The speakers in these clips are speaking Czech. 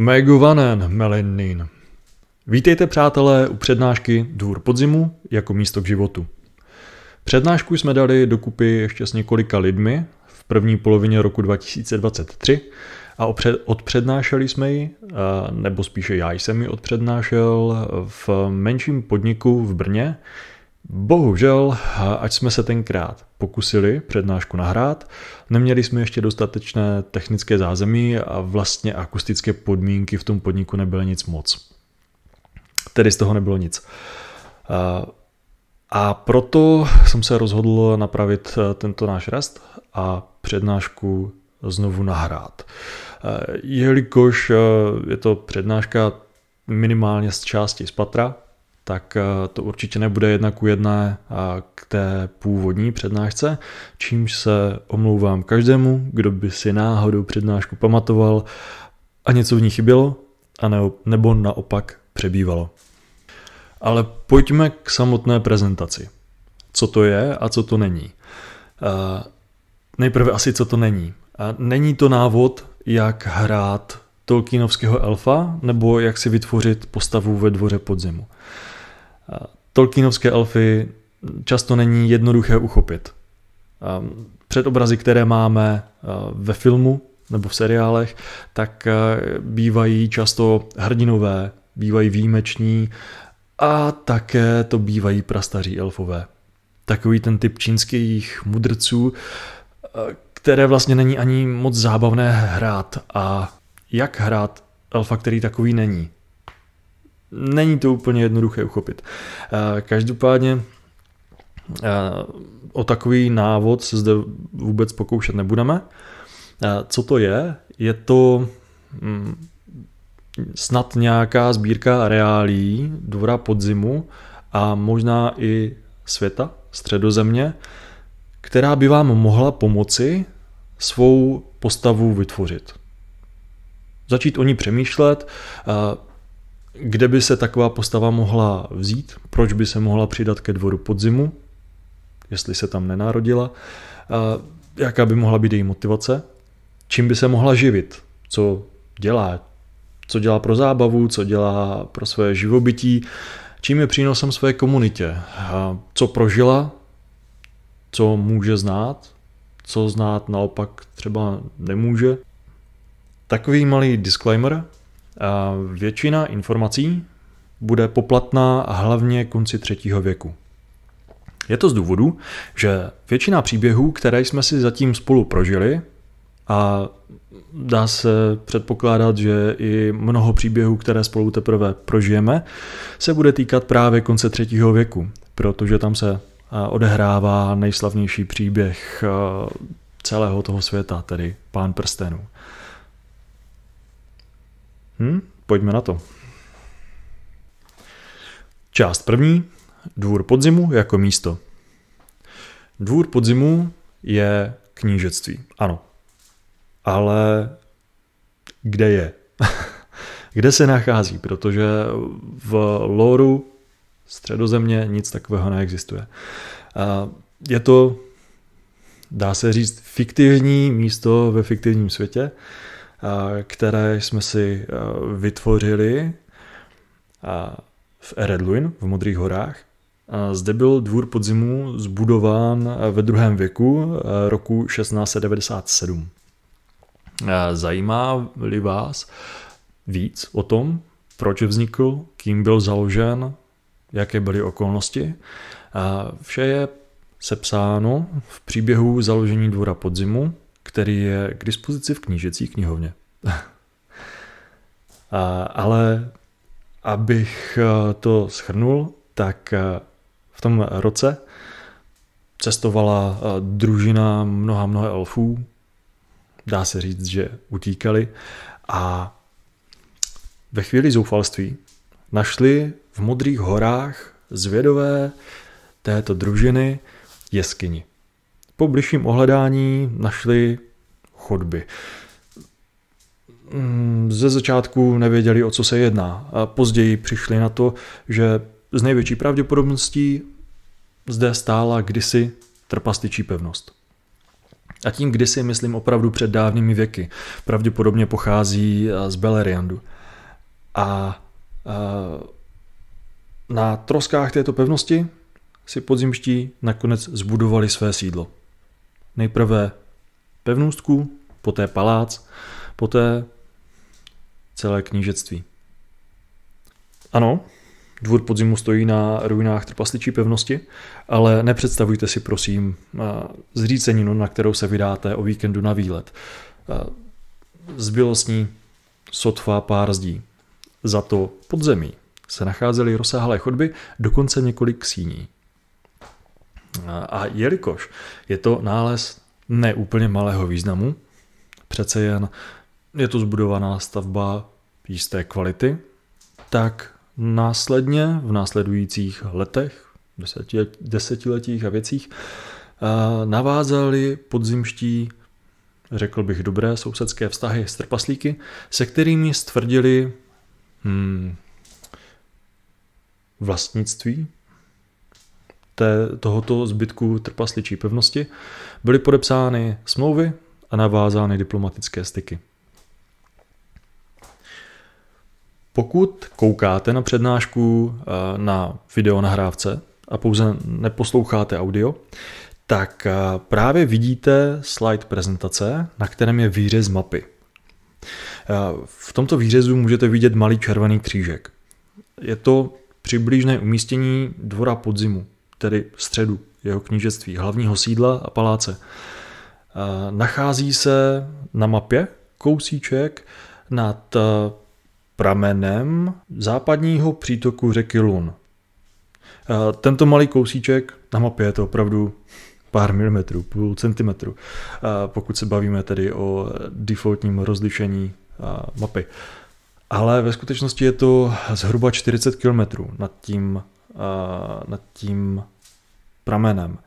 Megovanen Melennin. Vítejte přátelé u přednášky Dvůr podzimu jako místo k životu. Přednášku jsme dali dokupy ještě s několika lidmi v první polovině roku 2023 a odpřednášeli jsme ji, nebo spíše já jsem ji odpřednášel v menším podniku v Brně. Bohužel, ať jsme se tenkrát pokusili přednášku nahrát, neměli jsme ještě dostatečné technické zázemí a vlastně akustické podmínky v tom podniku nebyly nic moc. Tedy z toho nebylo nic. A proto jsem se rozhodl napravit tento náš rest a přednášku znovu nahrát. Jelikož je to přednáška minimálně z části z patra, tak to určitě nebude 1:1 k té původní přednášce, čímž se omlouvám každému, kdo by si náhodou přednášku pamatoval a něco v ní chybělo, nebo naopak přebývalo. Ale pojďme k samotné prezentaci. Co to je a co to není. Nejprve asi co to není. Není to návod, jak hrát Tolkienovského elfa, nebo jak si vytvořit postavu ve Dvoře podzimu. Tolkienovské elfy často není jednoduché uchopit. Předobrazy, které máme ve filmu nebo v seriálech, tak bývají často hrdinové, bývají výjimeční a také to bývají prastaří elfové. Takový ten typ čínských mudrců, které vlastně není ani moc zábavné hrát. A jak hrát elfa, který takový není? Není to úplně jednoduché uchopit. Každopádně o takový návod se zde vůbec pokoušet nebudeme. Co to je? Je to snad nějaká sbírka reálií Dvora podzimu a možná i světa, Středozemě, která by vám mohla pomoci svou postavu vytvořit. Začít o ní přemýšlet, kde by se taková postava mohla vzít, proč by se mohla přidat ke Dvoru podzimu, jestli se tam nenarodila, jaká by mohla být její motivace, čím by se mohla živit, co dělá pro zábavu, co dělá pro své živobytí, čím je přínosem své komunitě, co prožila, co může znát, co znát naopak třeba nemůže. Takový malý disclaimer. Většina informací bude poplatná hlavně konci 3. věku. Je to z důvodu, že většina příběhů, které jsme si zatím spolu prožili, a dá se předpokládat, že i mnoho příběhů, které spolu teprve prožijeme, se bude týkat právě konce 3. věku, protože tam se odehrává nejslavnější příběh celého toho světa, tedy Pán prstenů. Pojďme na to. Část první. Dvůr podzimu jako místo. Dvůr podzimu je knížectví, ano. Ale kde je? Kde se nachází? Protože v lóru Středozemě nic takového neexistuje. Je to, dá se říct, fiktivní místo ve fiktivním světě, které jsme si vytvořili v Eredluin, v Modrých horách. Zde byl Dvůr podzimu zbudován ve 2. věku roku 1697. Zajímá-li vás víc o tom, proč vznikl, kým byl založen, jaké byly okolnosti, vše je sepsáno v příběhu založení Dvora podzimu, který je k dispozici v knížecí knihovně. Ale abych to shrnul, tak v tom roce cestovala družina mnoha elfů, dá se říct, že utíkali, a ve chvíli zoufalství našli v Modrých horách zvědové této družiny jeskyni. Po bližším ohledání našli chodby. Ze začátku nevěděli, o co se jedná, a později přišli na to, že z největší pravděpodobností zde stála kdysi trpastyčí pevnost. A tím kdysi myslím opravdu před dávnými věky. Pravděpodobně pochází z Beleriandu. A na troskách této pevnosti si podzimští nakonec zbudovali své sídlo. Nejprve pevnůstku, poté palác, poté celé knížectví. Ano, dvůr podzimu stojí na ruinách trpasličí pevnosti, ale nepředstavujte si prosím zříceninu, na kterou se vydáte o víkendu na výlet. Zbylo s ní sotva pár zdí. Za to pod zemí se nacházely rozsáhlé chodby, dokonce několik síní. A jelikož je to nález neúplně malého významu, přece jen je to zbudovaná stavba jisté kvality, tak následně v následujících letech, desetiletích a věcích navázali podzimští, řekl bych, dobré sousedské vztahy s trpaslíky, se kterými stvrdili vlastnictví tohoto zbytku trpasličí pevnosti. Byly podepsány smlouvy a navázány diplomatické styky. Pokud koukáte na přednášku na videonahrávce a pouze neposloucháte audio, tak právě vidíte slide prezentace, na kterém je výřez mapy. V tomto výřezu můžete vidět malý červený křížek. Je to přibližné umístění dvora podzimu, tedy středu jeho knížectví, hlavního sídla a paláce. Nachází se na mapě kousíček nad pramenem západního přítoku řeky Lun. Tento malý kousíček na mapě je to opravdu pár milimetrů, půl centimetru, pokud se bavíme tedy o defaultním rozlišení mapy. Ale ve skutečnosti je to zhruba 40 km nad tím pramenem.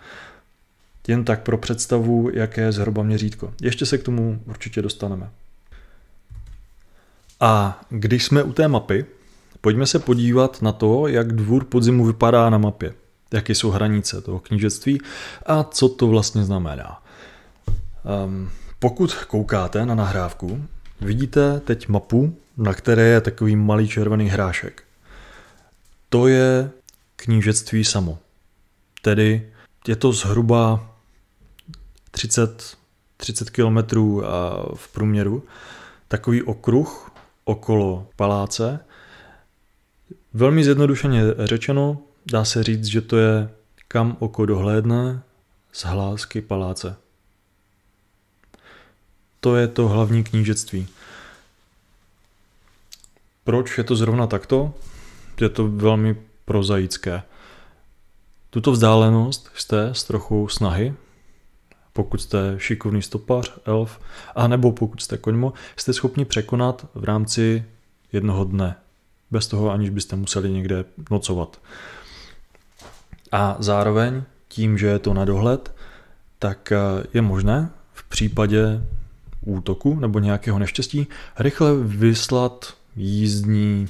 Jen tak pro představu, jaké je zhruba měřítko. Ještě se k tomu určitě dostaneme. A když jsme u té mapy, pojďme se podívat na to, jak dvůr podzimu vypadá na mapě. Jaké jsou hranice toho knížectví a co to vlastně znamená. Pokud koukáte na nahrávku, vidíte teď mapu, na které je takový malý červený hrášek. To je knížectví samo. Tedy je to zhruba 30 kilometrů v průměru. Takový okruh okolo paláce. Velmi zjednodušeně řečeno, dá se říct, že to je kam oko dohlédne z hlásky paláce. To je to hlavní knížectví. Proč je to zrovna takto? Je to velmi prozaické. Tuto vzdálenost jste s trochou snahy, pokud jste šikovný stopař, elf, anebo pokud jste koňmo, jste schopni překonat v rámci jednoho dne. Bez toho, aniž byste museli někde nocovat. A zároveň tím, že je to na dohled, tak je možné v případě útoku nebo nějakého neštěstí rychle vyslat jízdní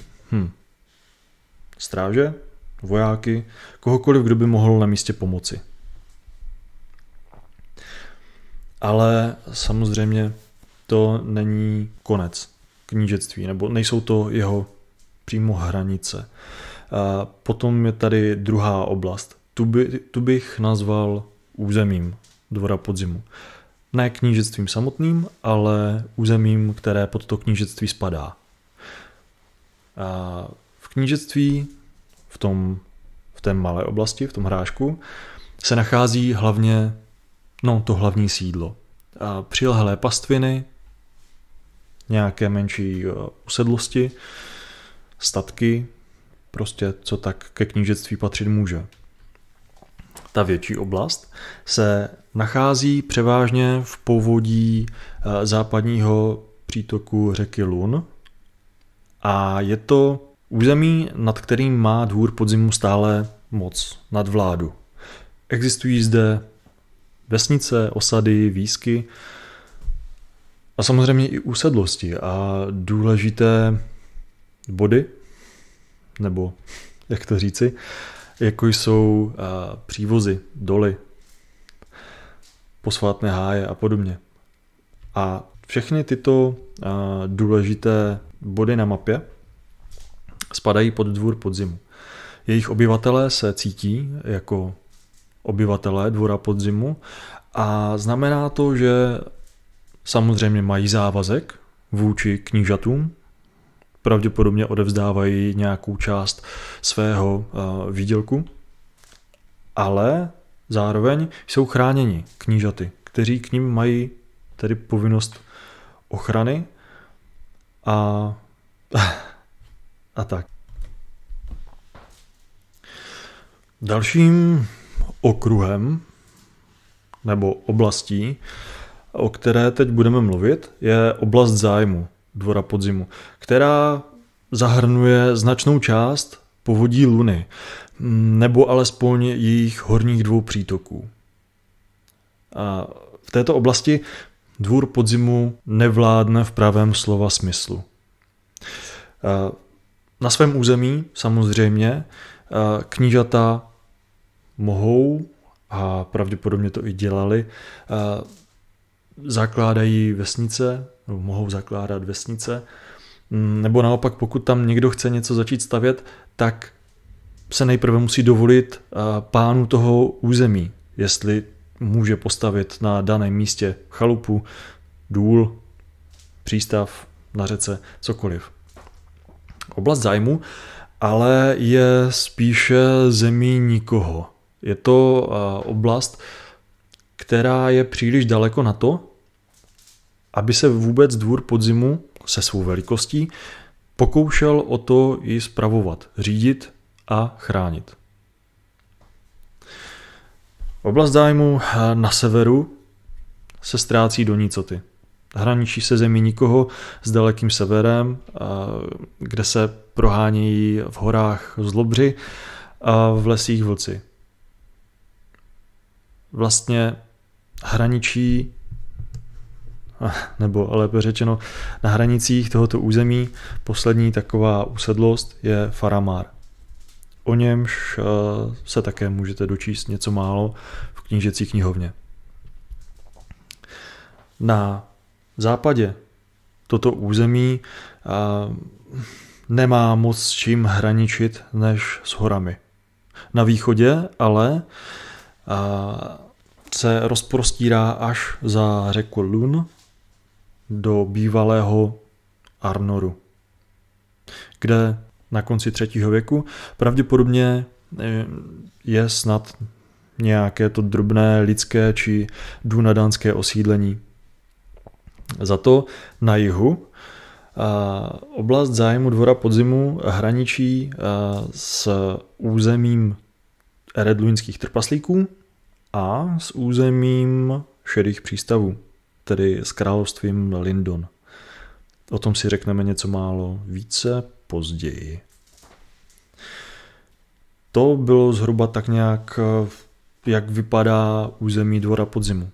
stráže, vojáky, kohokoliv, kdo by mohl na místě pomoci. Ale samozřejmě to není konec knížectví, nebo nejsou to jeho přímo hranice. A potom je tady druhá oblast. Tu bych nazval územím dvora podzimu. Ne knížectvím samotným, ale územím, které pod to knížectví spadá. A v knížectví, v té malé oblasti, v tom hrášku, se nachází hlavně to hlavní sídlo. A přilehlé pastviny, nějaké menší usedlosti, statky, prostě co tak ke knížectví patřit může. Ta větší oblast se nachází převážně v povodí západního přítoku řeky Lun a je to území, nad kterým má dvůr podzimu stále moc, nadvládu. Existují zde vesnice, osady, výsky a samozřejmě i usedlosti a důležité body, nebo jak to říci, jako jsou přívozy, doly. posvátné háje a podobně. A všechny tyto důležité body na mapě spadají pod dvůr podzimu. Jejich obyvatelé se cítí jako obyvatelé dvora podzimu a znamená to, že samozřejmě mají závazek vůči knížatům, pravděpodobně odevzdávají nějakou část svého výdělku, ale zároveň jsou chráněni knížaty, kteří k nim mají tedy povinnost ochrany a tak. Dalším okruhem nebo oblastí, o které teď budeme mluvit, je oblast zájmu dvora podzimu, která zahrnuje značnou část povodí Luny, nebo alespoň jejich horních dvou přítoků. A v této oblasti dvůr podzimu nevládne v pravém slova smyslu. Na svém území samozřejmě knížata mohou, a pravděpodobně to i dělali, zakládají vesnice, nebo mohou zakládat vesnice, nebo naopak, pokud tam někdo chce něco začít stavět, tak se nejprve musí dovolit pánu toho území, jestli může postavit na daném místě chalupu, důl, přístav na řece, cokoliv. Oblast zájmu ale je spíše zemí nikoho. Je to oblast, která je příliš daleko na to, aby se vůbec dvůr podzimu se svou velikostí pokoušel o to ji spravovat, řídit a chránit. Oblast zájmu na severu se ztrácí do nicoty. Hraničí se zemí nikoho s dalekým severem, kde se prohánějí v horách zlobři a v lesích vlci. Vlastně hraničí, nebo lépe řečeno, na hranicích tohoto území poslední taková usedlost je Faramár. O němž se také můžete dočíst něco málo v knížecí knihovně. Na západě toto území nemá moc s čím hraničit než s horami. Na východě ale se rozprostírá až za řeku Lun do bývalého Arnoru, kde na konci 3. věku pravděpodobně je snad nějaké to drobné lidské či dunadánské osídlení. Za to na jihu oblast zájmu dvora podzimu hraničí s územím eredluinských trpaslíků a s územím šedých přístavů, tedy s královstvím Lindon. O tom si řekneme něco málo více později. To bylo zhruba tak nějak, jak vypadá území dvora podzimu.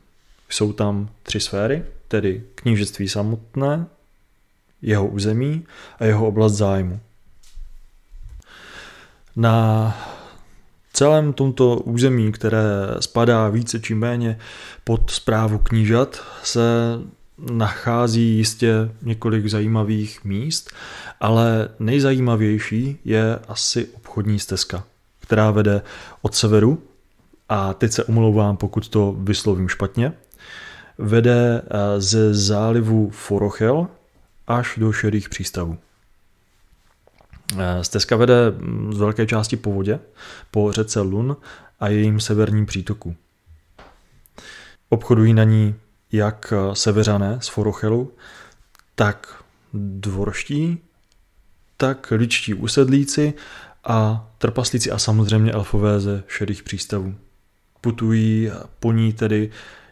Jsou tam 3 sféry, tedy knížectví samotné, jeho území a jeho oblast zájmu. Na celém tomto území, které spadá více či méně pod správu knížat, se nachází jistě několik zajímavých míst, ale nejzajímavější je asi obchodní stezka, která vede od severu, a teď se omlouvám, pokud to vyslovím špatně, vede ze zálivu Forochel až do šedých přístavů. Stezka vede z velké části po vodě, po řece Lun a jejím severním přítoku. Obchodují na ní jak seveřané z Forochelu, tak dvorští, tak lidští usedlíci a trpaslíci a samozřejmě elfové ze šedých přístavů. Putují po ní tedy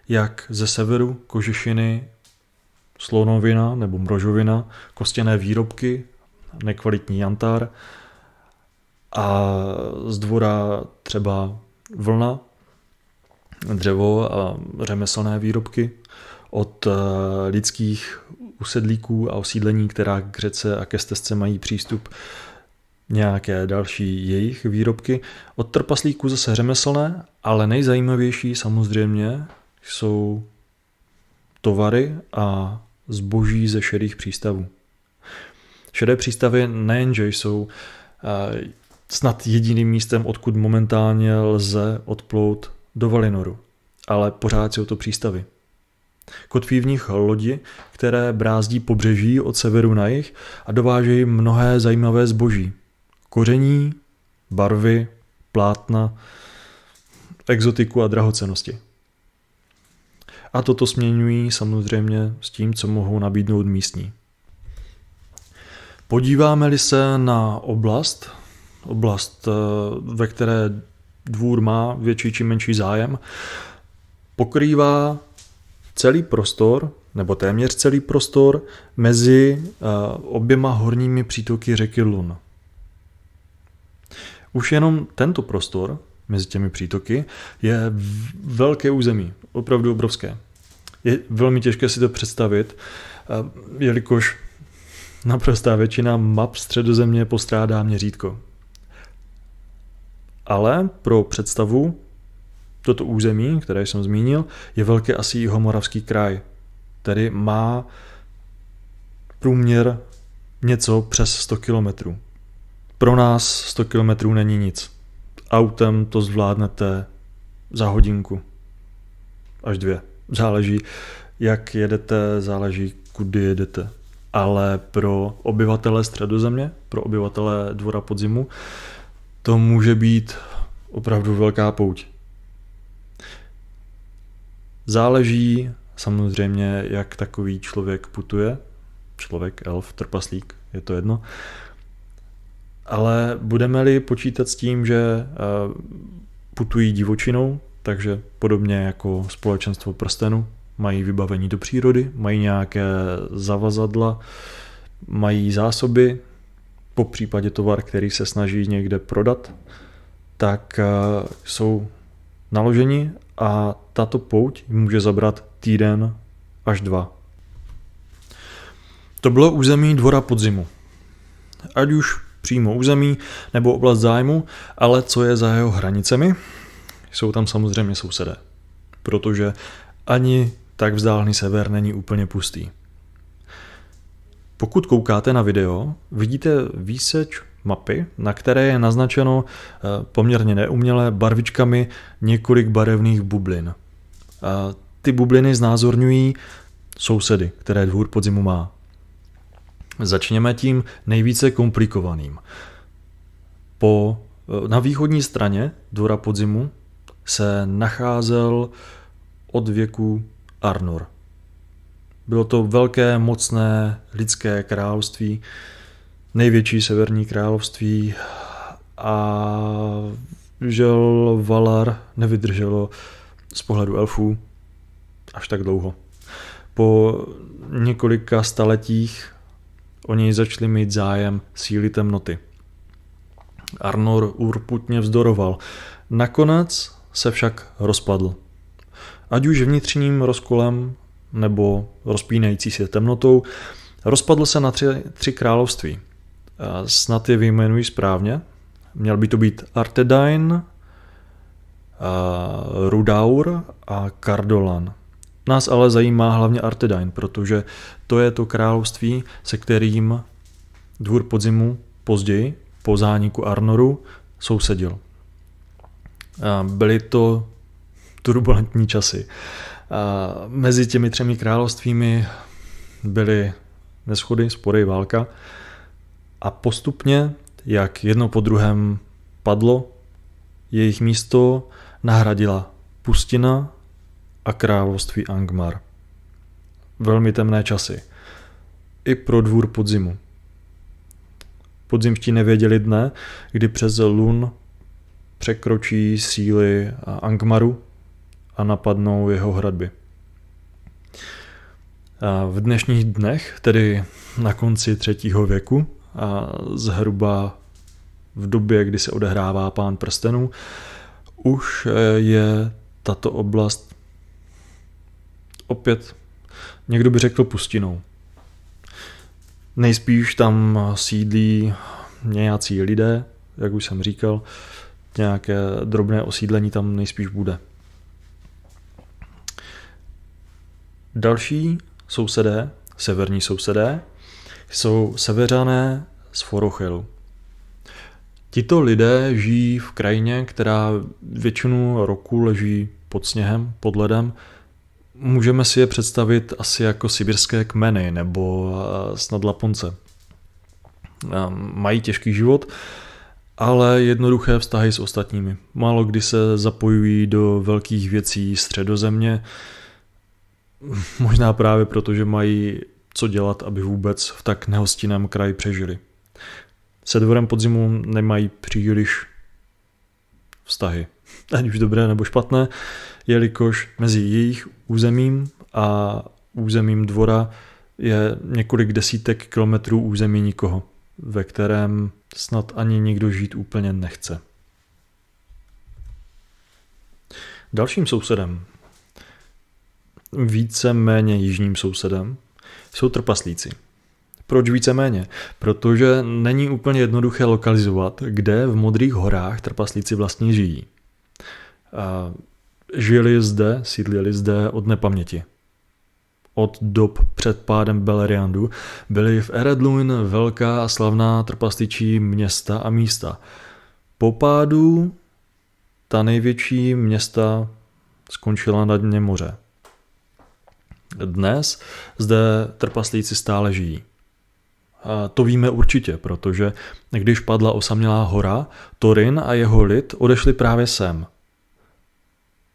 jak ze severu kožešiny, slonovina nebo mrožovina, kostěné výrobky, nekvalitní jantár a z dvora třeba vlna, dřevo a řemeslné výrobky od lidských usedlíků a osídlení, která k řece a ke stezce mají přístup, nějaké další jejich výrobky. Od trpaslíků zase řemeslné, ale nejzajímavější samozřejmě jsou tovary a zboží ze šedých přístavů. Šedé přístavy nejenže jsou snad jediným místem, odkud momentálně lze odplout do Valinoru, ale pořád jsou to přístavy. Kotví v nich lodi, které brázdí pobřeží od severu na jih a dovážejí mnohé zajímavé zboží. Koření, barvy, plátna, exotiku a drahocennosti. A toto směňují samozřejmě s tím, co mohou nabídnout místní. Podíváme-li se na oblast, ve které dvůr má větší či menší zájem, pokrývá celý prostor, nebo téměř celý prostor mezi oběma horními přítoky řeky Lun. Už jenom tento prostor mezi těmi přítoky je velké území, opravdu obrovské. Je velmi těžké si to představit, jelikož naprostá většina map Středozemě postrádá měřítko. Ale pro představu, toto území, které jsem zmínil, je velké asi Jihomoravský kraj, který má průměr něco přes 100 kilometrů. Pro nás 100 kilometrů není nic. Autem to zvládnete za hodinku. Až 2. Záleží, jak jedete, záleží, kudy jedete. Ale pro obyvatele Středozemě, pro obyvatele Dvora Podzimu, to může být opravdu velká pouť. Záleží samozřejmě, jak takový člověk putuje. Člověk, elf, trpaslík, je to jedno. Ale budeme-li počítat s tím, že putují divočinou, takže podobně jako společenstvo prstenu, mají vybavení do přírody, mají nějaké zavazadla, mají zásoby, po případě tovar, který se snaží někde prodat, tak jsou naloženi a tato pouť může zabrat týden až 2. To bylo území Dvora Podzimu. Ať už přímo území nebo oblast zájmu, ale co je za jeho hranicemi, jsou tam samozřejmě sousedé. Protože ani tak vzdálený sever není úplně pustý. Pokud koukáte na video, vidíte výseč mapy, na které je naznačeno poměrně neuměle barvičkami několik barevných bublin. A ty bubliny znázorňují sousedy, které Dvůr Podzimu má. Začněme tím nejvíce komplikovaným. Na východní straně Dvora Podzimu se nacházel od věku Arnor. Bylo to velké, mocné lidské království, největší severní království a žel Valar nevydrželo z pohledu elfů až tak dlouho. Po několika staletích o něj začali mít zájem síly temnoty. Arnor urputně vzdoroval. Nakonec se však rozpadl. Ať už vnitřním rozkolem nebo rozpínající se temnotou, rozpadl se na tři království. Snad je vyjmenuji správně. Měl by to být Arthedain, Rudaur a Cardolan. Nás ale zajímá hlavně Arthedain, protože to je to království, se kterým Dvůr Podzimu později, po zániku Arnoru, sousedil. Byly to turbulentní časy. Mezi těmi 3 královstvími byly neshody, spory, válka a postupně, jak jedno po druhém padlo, jejich místo nahradila pustina a království Angmar. Velmi temné časy. I pro Dvůr Podzimu. Podzimští nevěděli dne, kdy přes Lun překročí síly Angmaru a napadnou jeho hradby. V dnešních dnech, tedy na konci 3. věku a zhruba v době, kdy se odehrává Pán prstenů, už je tato oblast opět, někdo by řekl, pustinou. Nejspíš tam sídlí nějací lidé, jak už jsem říkal, nějaké drobné osídlení tam nejspíš bude. Další sousedé, severní sousedé, jsou Severané z Forochelu. Tito lidé žijí v krajině, která většinu roku leží pod sněhem, pod ledem. Můžeme si je představit asi jako sibirské kmeny nebo snad Laponce. Mají těžký život, ale jednoduché vztahy s ostatními. Málo kdy se zapojují do velkých věcí Středozemě, možná právě proto, že mají co dělat, aby vůbec v tak nehostinném kraji přežili. Se dvorem podzimu nemají příliš vztahy, ať už dobré nebo špatné, jelikož mezi jejich územím a územím dvora je několik desítek kilometrů území nikoho, ve kterém snad ani nikdo žít úplně nechce. Dalším sousedem, víceméně jižním sousedem, jsou trpaslíci. Proč víceméně? Protože není úplně jednoduché lokalizovat, kde v Modrých horách trpaslíci vlastně žijí. Žili zde, sídlili zde od nepaměti. Od dob před pádem Beleriandu byly v Eredluin velká a slavná trpasličí města a místa. Po pádu ta největší města skončila na dně moře. Dnes zde trpaslíci stále žijí. A to víme určitě, protože když padla osamělá hora, Thorin a jeho lid odešli právě sem.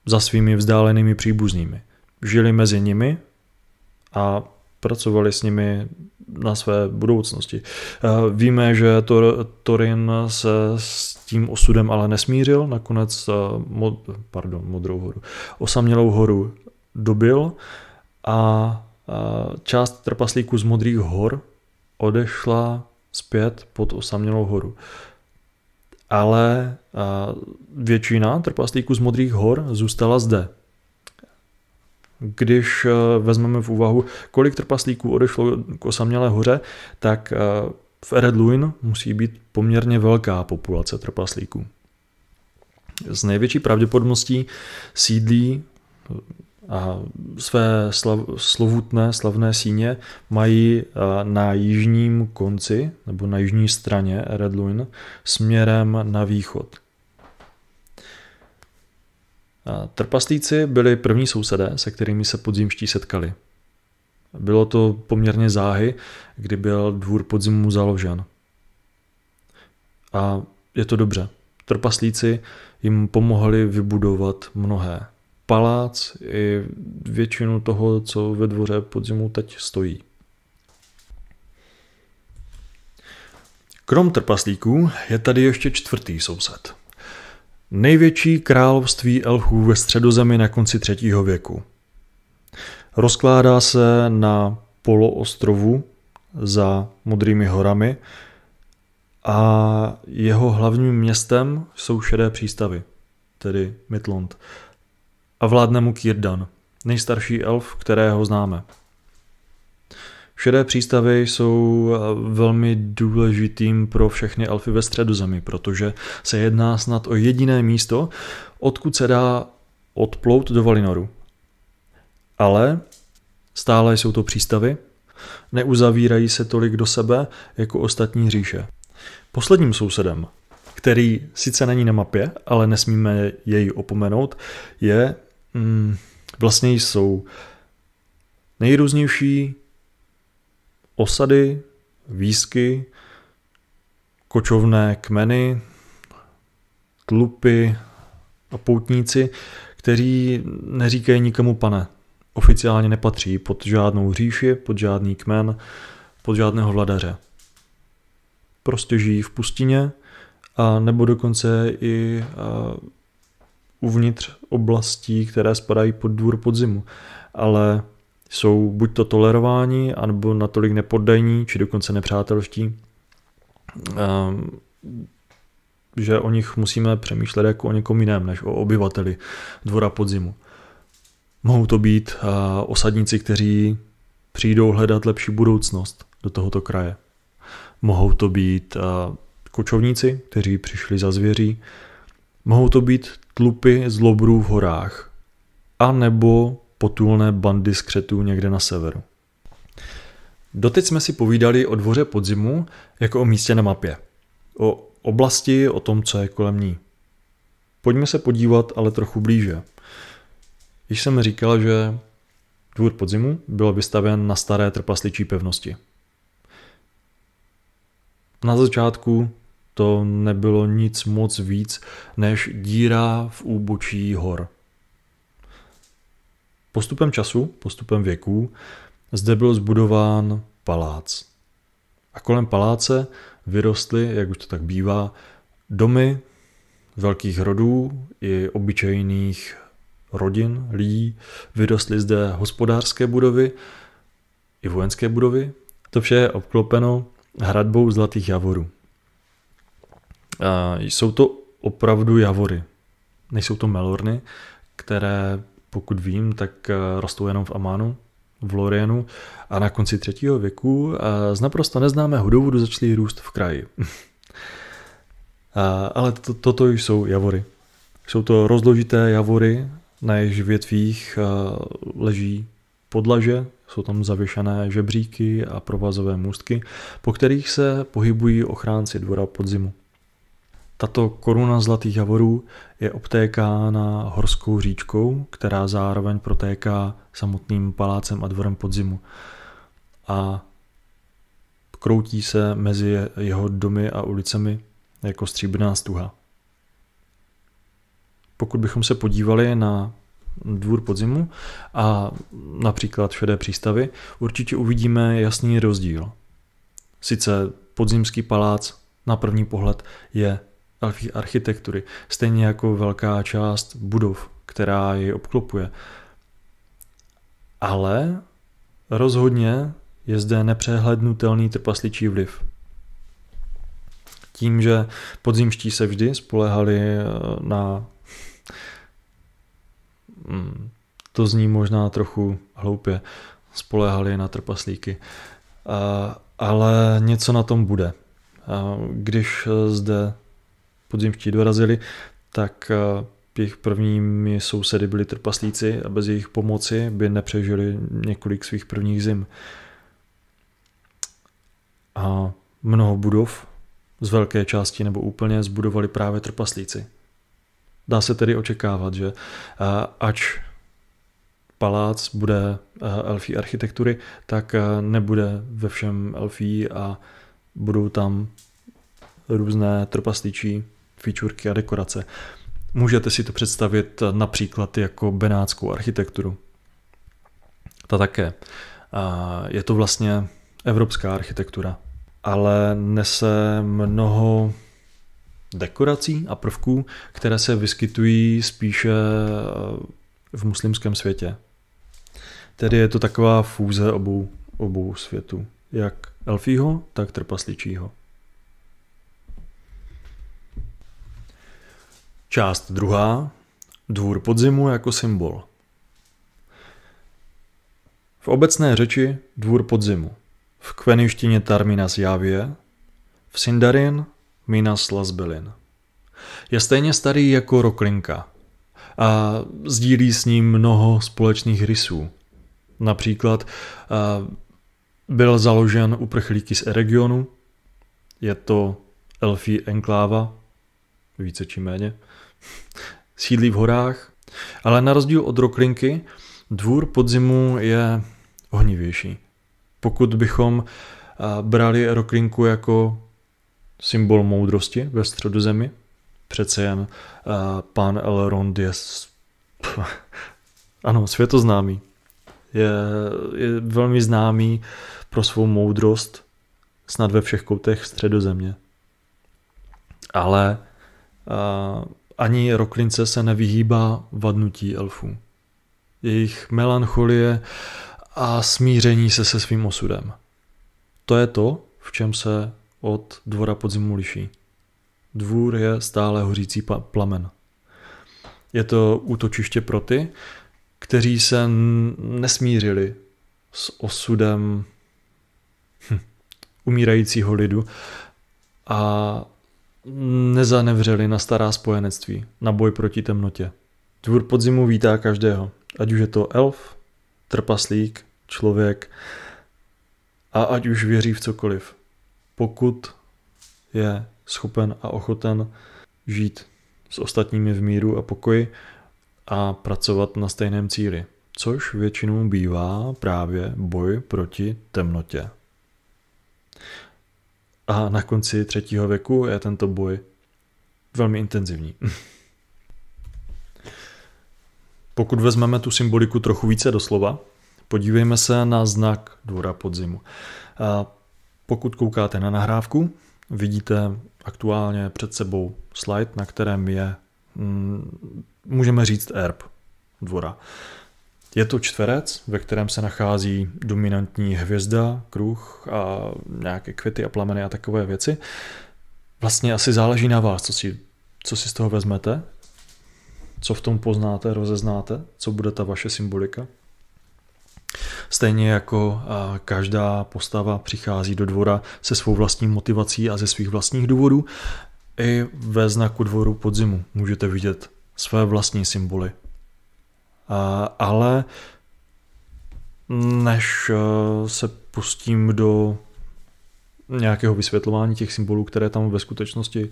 Za svými vzdálenými příbuznými. Žili mezi nimi a pracovali s nimi na své budoucnosti. Víme, že Thorin se s tím osudem ale nesmířil, nakonec Modrou horu, osamělou horu dobil a část trpaslíků z Modrých hor odešla zpět pod osamělou horu. Ale většina trpaslíků z Modrých hor zůstala zde. Když vezmeme v úvahu, kolik trpaslíků odešlo k osamělé hoře, tak v Eredluin musí být poměrně velká populace trpaslíků. S největší pravděpodobností sídlí a své slavné síně mají na jižním konci nebo na jižní straně Eredluin směrem na východ. Trpaslíci byli první sousedé, se kterými se podzimští setkali. Bylo to poměrně záhy, kdy byl dvůr podzimu založen. A je to dobře. Trpaslíci jim pomohli vybudovat mnohé. Palác i většinu toho, co ve dvoře podzimu teď stojí. Krom trpaslíků je tady ještě čtvrtý soused. Největší království elfů ve Středozemi na konci 3. věku. Rozkládá se na poloostrovu za Modrými horami a jeho hlavním městem jsou Šedé přístavy, tedy Midlond. A vládne mu Círdan, nejstarší elf, kterého známe. Šedé přístavy jsou velmi důležitým pro všechny elfy ve Středozemi, protože se jedná snad o jediné místo, odkud se dá odplout do Valinoru. Ale stále jsou to přístavy, neuzavírají se tolik do sebe jako ostatní říše. Posledním sousedem, který sice není na mapě, ale nesmíme jej opomenout, vlastně jsou nejrůznější osady, výsky, kočovné kmeny, tlupy a poutníci, kteří neříkají nikomu pane. Oficiálně nepatří pod žádnou říši, pod žádný kmen, pod žádného vladaře. Prostě žijí v pustině a nebo dokonce i uvnitř oblastí, které spadají pod dvůr podzimu. Ale jsou buď to tolerováni, anebo natolik nepoddajní, či dokonce nepřátelští, že o nich musíme přemýšlet jako o někom jiném, než o obyvateli dvora podzimu. Mohou to být osadníci, kteří přijdou hledat lepší budoucnost do tohoto kraje. Mohou to být kočovníci, kteří přišli za zvěří. Mohou to být tlupy z lobrů v horách. A nebo potulné bandy skřetů někde na severu. Doteď jsme si povídali o dvoře Podzimu jako o místě na mapě. O oblasti, o tom, co je kolem ní. Pojďme se podívat ale trochu blíže. Již jsem říkal, že dvůr Podzimu byl vystavěn na staré trpasličí pevnosti. Na začátku to nebylo nic moc víc než díra v úbočí hor. Postupem času, postupem věků, zde byl zbudován palác. A kolem paláce vyrostly, jak už to tak bývá, domy velkých rodů i obyčejných rodin, lidí. Vyrostly zde hospodářské budovy i vojenské budovy. To vše je obklopeno hradbou zlatých javorů. Jsou to opravdu javory. Nejsou to melorny, které, pokud vím, tak rostou jenom v Amánu, v Lorienu a na konci 3. věku z naprosto neznámého důvodu začaly růst v kraji. Ale toto jsou javory. Jsou to rozložité javory, na jejichž větvích leží podlaže, jsou tam zavěšené žebříky a provazové můstky, po kterých se pohybují ochránci dvora Podzimu. Tato koruna zlatých javorů je obtékána horskou říčkou, která zároveň protéká samotným palácem a dvorem Podzimu. A kroutí se mezi jeho domy a ulicemi jako stříbrná stuha. Pokud bychom se podívali na dvůr Podzimu a například Šedé přístavy, určitě uvidíme jasný rozdíl. Sice podzimský palác na první pohled je elfí architektury, stejně jako velká část budov, která ji obklopuje. Ale rozhodně je zde nepřehlednutelný trpasličí vliv. Tím, že podzimští se vždy spoléhali na... To zní možná trochu hloupě, spoléhali na trpaslíky. Ale něco na tom bude. Když zde podzimští dorazili, tak jejich prvními sousedy byli trpaslíci a bez jejich pomoci by nepřežili několik svých prvních zim. A mnoho budov z velké části nebo úplně zbudovali právě trpaslíci. Dá se tedy očekávat, že ač palác bude elfí architektury, tak nebude ve všem elfí a budou tam různé trpaslíčí fíčurky a dekorace. Můžete si to představit například jako benátskou architekturu. Ta také. Je to vlastně evropská architektura, ale nese mnoho dekorací a prvků, které se vyskytují spíše v muslimském světě. Tedy je to taková fúze obou světů, jak elfího, tak trpasličího. Část 2. Dvůr Podzimu jako symbol. V obecné řeči dvůr Podzimu, v kvenivštině Tarminas Javie, v Sindarin Minas Lasbelin. Je stejně starý jako Roklinka a sdílí s ním mnoho společných rysů. Například byl založen uprchlíky z Eregionu, je to elfí enkláva, více či méně, sídlí v horách, ale na rozdíl od Roklinky dvůr Podzimu je ohnivější. Pokud bychom brali Roklinku jako symbol moudrosti ve Středozemi, přece jen pán Elrond je světoznámý. Je velmi známý pro svou moudrost snad ve všech koutech Středozemě. Ale ani Roklince se nevyhýbá vadnutí elfů. Jejich melancholie a smíření se svým osudem. To je to, v čem se od dvora Podzimu liší. Dvůr je stále hořící plamen. Je to útočiště pro ty, kteří se nesmířili s osudem umírajícího lidu a nezanevřeli na stará spojenectví, na boj proti temnotě. Dvůr Podzimu vítá každého, Ať už je to elf, trpaslík, člověk a ať už věří v cokoliv. Pokud je schopen a ochoten žít s ostatními v míru a pokoji a pracovat na stejném cíli, což většinou bývá právě boj proti temnotě. A na konci 3. věku je tento boj velmi intenzivní. Pokud vezmeme tu symboliku trochu více doslova, podívejme se na znak Dvora podzimu. A pokud koukáte na nahrávku, vidíte aktuálně před sebou slide, na kterém je, můžeme říct, erb dvora. Je to čtverec, ve kterém se nachází dominantní hvězda, kruh a nějaké květy a plameny a takové věci. Vlastně asi záleží na vás, co si z toho vezmete, co v tom poznáte, rozeznáte, co bude ta vaše symbolika. Stejně jako každá postava přichází do dvora se svou vlastní motivací a ze svých vlastních důvodů, i ve znaku Dvoru podzimu můžete vidět své vlastní symboly. Ale než se pustím do nějakého vysvětlování těch symbolů, které tam ve skutečnosti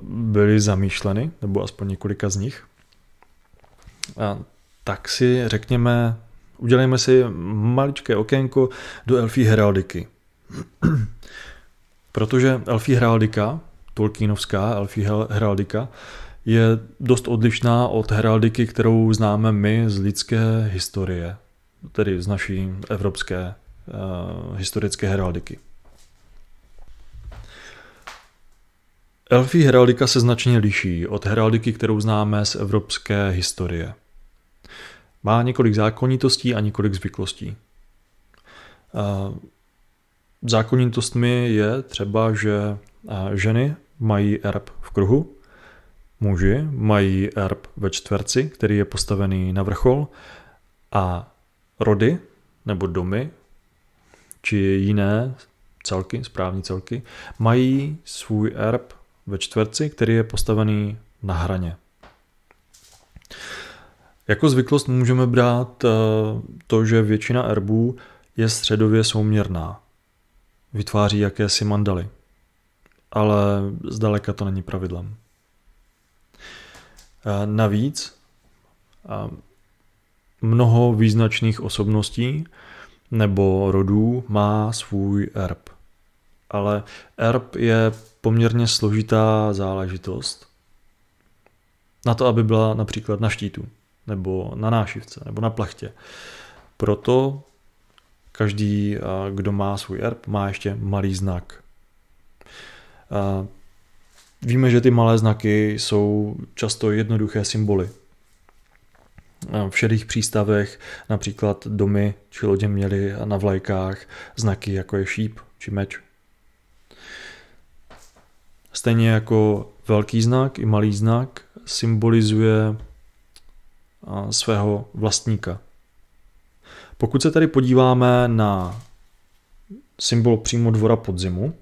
byly zamýšleny, nebo aspoň několika z nich, tak si udělejme si maličké okénko do elfí heraldiky. Protože elfí heraldika, tolkienovská elfí heraldika, je dost odlišná od heraldiky, kterou známe my z lidské historie, tedy z naší evropské historické heraldiky. Elfí heraldika se značně liší od heraldiky, kterou známe z evropské historie. Má několik zákonitostí a několik zvyklostí. Zákonitostmi je třeba, že ženy mají erb v kruhu, muži mají erb ve čtverci, který je postavený na vrchol, a rody nebo domy či jiné celky, správní celky, mají svůj erb ve čtverci, který je postavený na hraně. Jako zvyklost můžeme brát to, že většina erbů je středově souměrná. Vytváří jakési mandaly. Ale zdaleka to není pravidlem. Navíc mnoho význačných osobností nebo rodů má svůj erb. Ale erb je poměrně složitá záležitost. Na to, aby byla například na štítu, nebo na nášivce, nebo na plachtě. Proto každý, kdo má svůj erb, má ještě malý znak. Víme, že ty malé znaky jsou často jednoduché symboly. V šedých přístavech například domy či lodě měly na vlajkách znaky, jako je šíp či meč. Stejně jako velký znak i malý znak symbolizuje svého vlastníka. Pokud se tady podíváme na symbol přímo Dvora podzimu,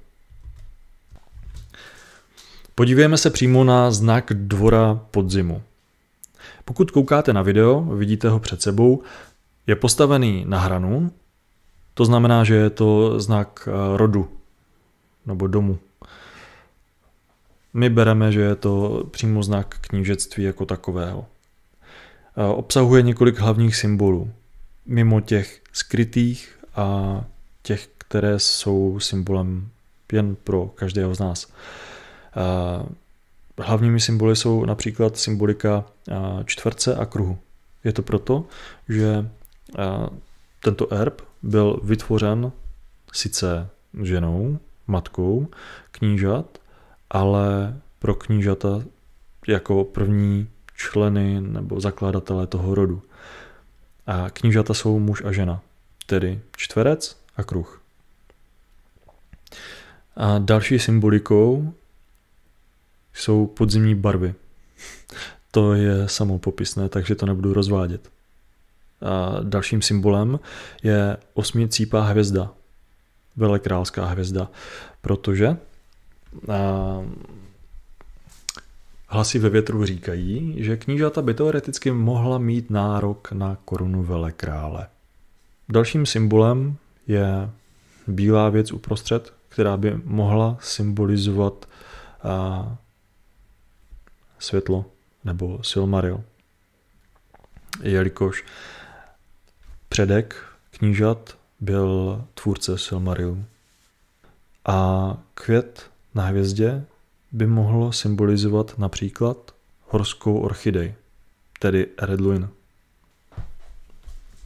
podívejme se přímo na znak Dvora podzimu. Pokud koukáte na video, vidíte ho před sebou, je postavený na hranu, to znamená, že je to znak rodu nebo domu. My bereme, že je to přímo znak knížectví jako takového. Obsahuje několik hlavních symbolů, mimo těch skrytých a těch, které jsou symbolem jen pro každého z nás. Hlavními symboly jsou například symbolika čtverce a kruhu. Je to proto, že tento erb byl vytvořen sice ženou, matkou knížat, ale pro knížata jako první členy nebo zakladatelé toho rodu. A knížata jsou muž a žena, tedy čtverec a kruh. A další symbolikou jsou podzimní barvy. To je samopopisné, takže to nebudu rozvádět. A dalším symbolem je osmicípá hvězda, velekrálovská hvězda, protože hlasy ve větru říkají, že knížata by teoreticky mohla mít nárok na korunu velekrále. Dalším symbolem je bílá věc uprostřed, která by mohla symbolizovat světlo nebo Silmaril. Jelikož předek knížat byl tvůrce Silmarilu. A květ na hvězdě by mohlo symbolizovat například horskou orchidej, tedy Eredluin.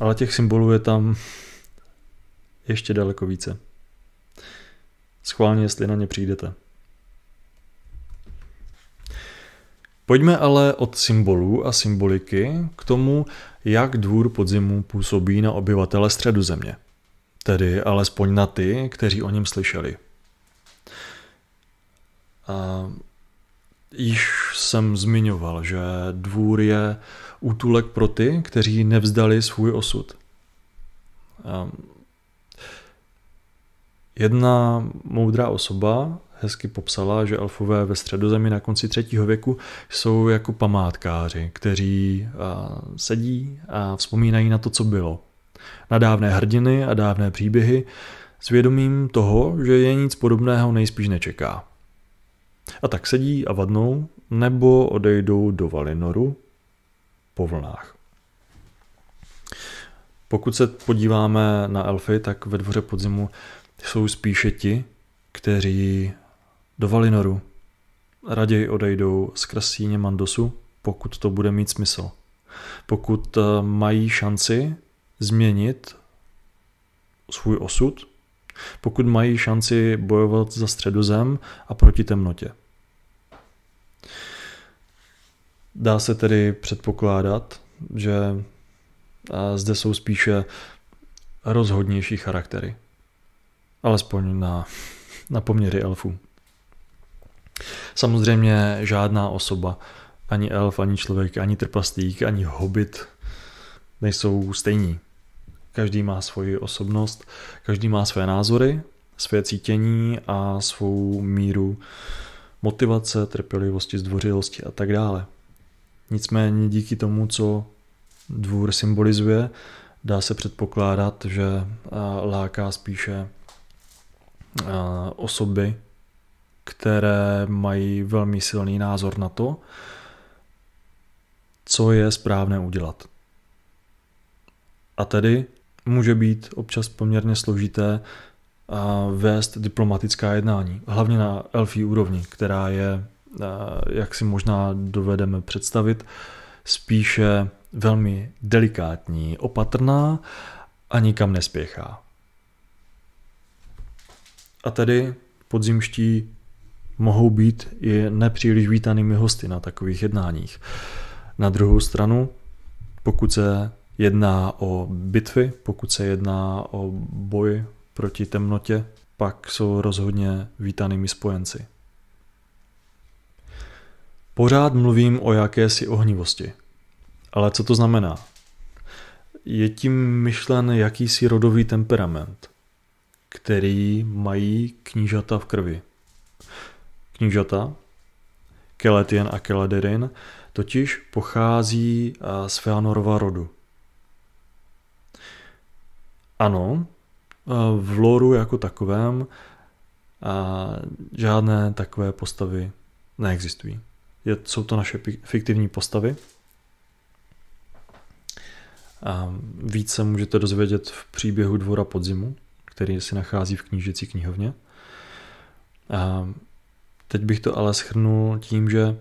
Ale těch symbolů je tam ještě daleko více. Schválně, jestli na ně přijdete. Pojďme ale od symbolů a symboliky k tomu, jak dvůr podzimu působí na obyvatele Středozemě. Tedy alespoň na ty, kteří o něm slyšeli. Již jsem zmiňoval, že dvůr je útulek pro ty, kteří nevzdali svůj osud. Jedna moudrá osoba hezky popsala, že elfové ve Středozemi na konci 3. věku jsou jako památkáři, kteří sedí a vzpomínají na to, co bylo. Na dávné hrdiny a dávné příběhy s vědomím toho, že je nic podobného nejspíš nečeká. A tak sedí a vadnou nebo odejdou do Valinoru po vlnách. Pokud se podíváme na elfy, tak ve dvoře podzimu jsou spíše ti, kteří do Valinoru raději odejdou skrz síně Mandosu, pokud to bude mít smysl. Pokud mají šanci změnit svůj osud, pokud mají šanci bojovat za Středozem a proti temnotě. Dá se tedy předpokládat, že zde jsou spíše rozhodnější charaktery. Alespoň na poměry elfů. Samozřejmě žádná osoba, ani elf, ani člověk, ani trpaslík, ani hobbit nejsou stejní. Každý má svoji osobnost, každý má své názory, své cítění a svou míru motivace, trpělivosti, zdvořilosti a tak dále. Nicméně díky tomu, co dvůr symbolizuje, dá se předpokládat, že láká spíše osoby, které mají velmi silný názor na to, co je správné udělat. A tedy může být občas poměrně složité vést diplomatická jednání, hlavně na elfí úrovni, která je, jak si možná dovedeme představit, spíše velmi delikátní, opatrná a nikam nespěchá. A tedy podzimští mohou být i nepříliš vítanými hosty na takových jednáních. Na druhou stranu, pokud se jedná o bitvy, pokud se jedná o boj proti temnotě, pak jsou rozhodně vítanými spojenci. Pořád mluvím o jakési ohnivosti. Ale co to znamená? Je tím myšlen jakýsi rodový temperament, který mají knížata v krvi. Knížata, Keletien a Kelederin, totiž pochází z Feanorova rodu. Ano, v loru jako takovém žádné takové postavy neexistují. Jsou to naše fiktivní postavy. Víc se můžete dozvědět v příběhu Dvora podzimu, který se nachází v knížecí knihovně. Teď bych to ale shrnul tím, že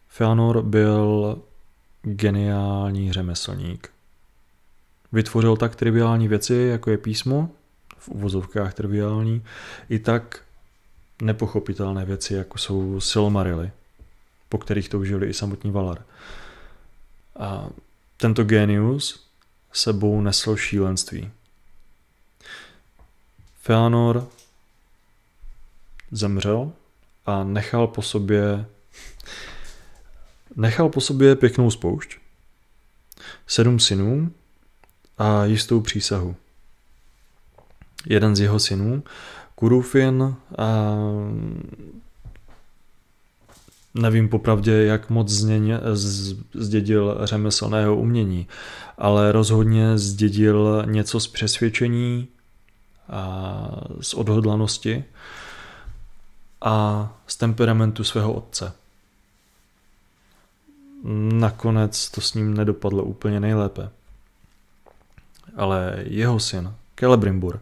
Feanor byl geniální řemeslník. Vytvořil tak triviální věci, jako je písmo, v uvozovkách triviální, i tak nepochopitelné věci, jako jsou Silmarily, po kterých toužili i samotní Valar. A tento genius sebou nesl šílenství. Feanor zemřel a nechal po sobě pěknou spoušť, 7 synů a jistou přísahu. Jeden z jeho synů, Curufin, Nevím popravdě, jak moc zdědil řemeslného umění, ale rozhodně zdědil něco z přesvědčení a z odhodlanosti a z temperamentu svého otce. Nakonec to s ním nedopadlo úplně nejlépe. Ale jeho syn, Celebrimbor,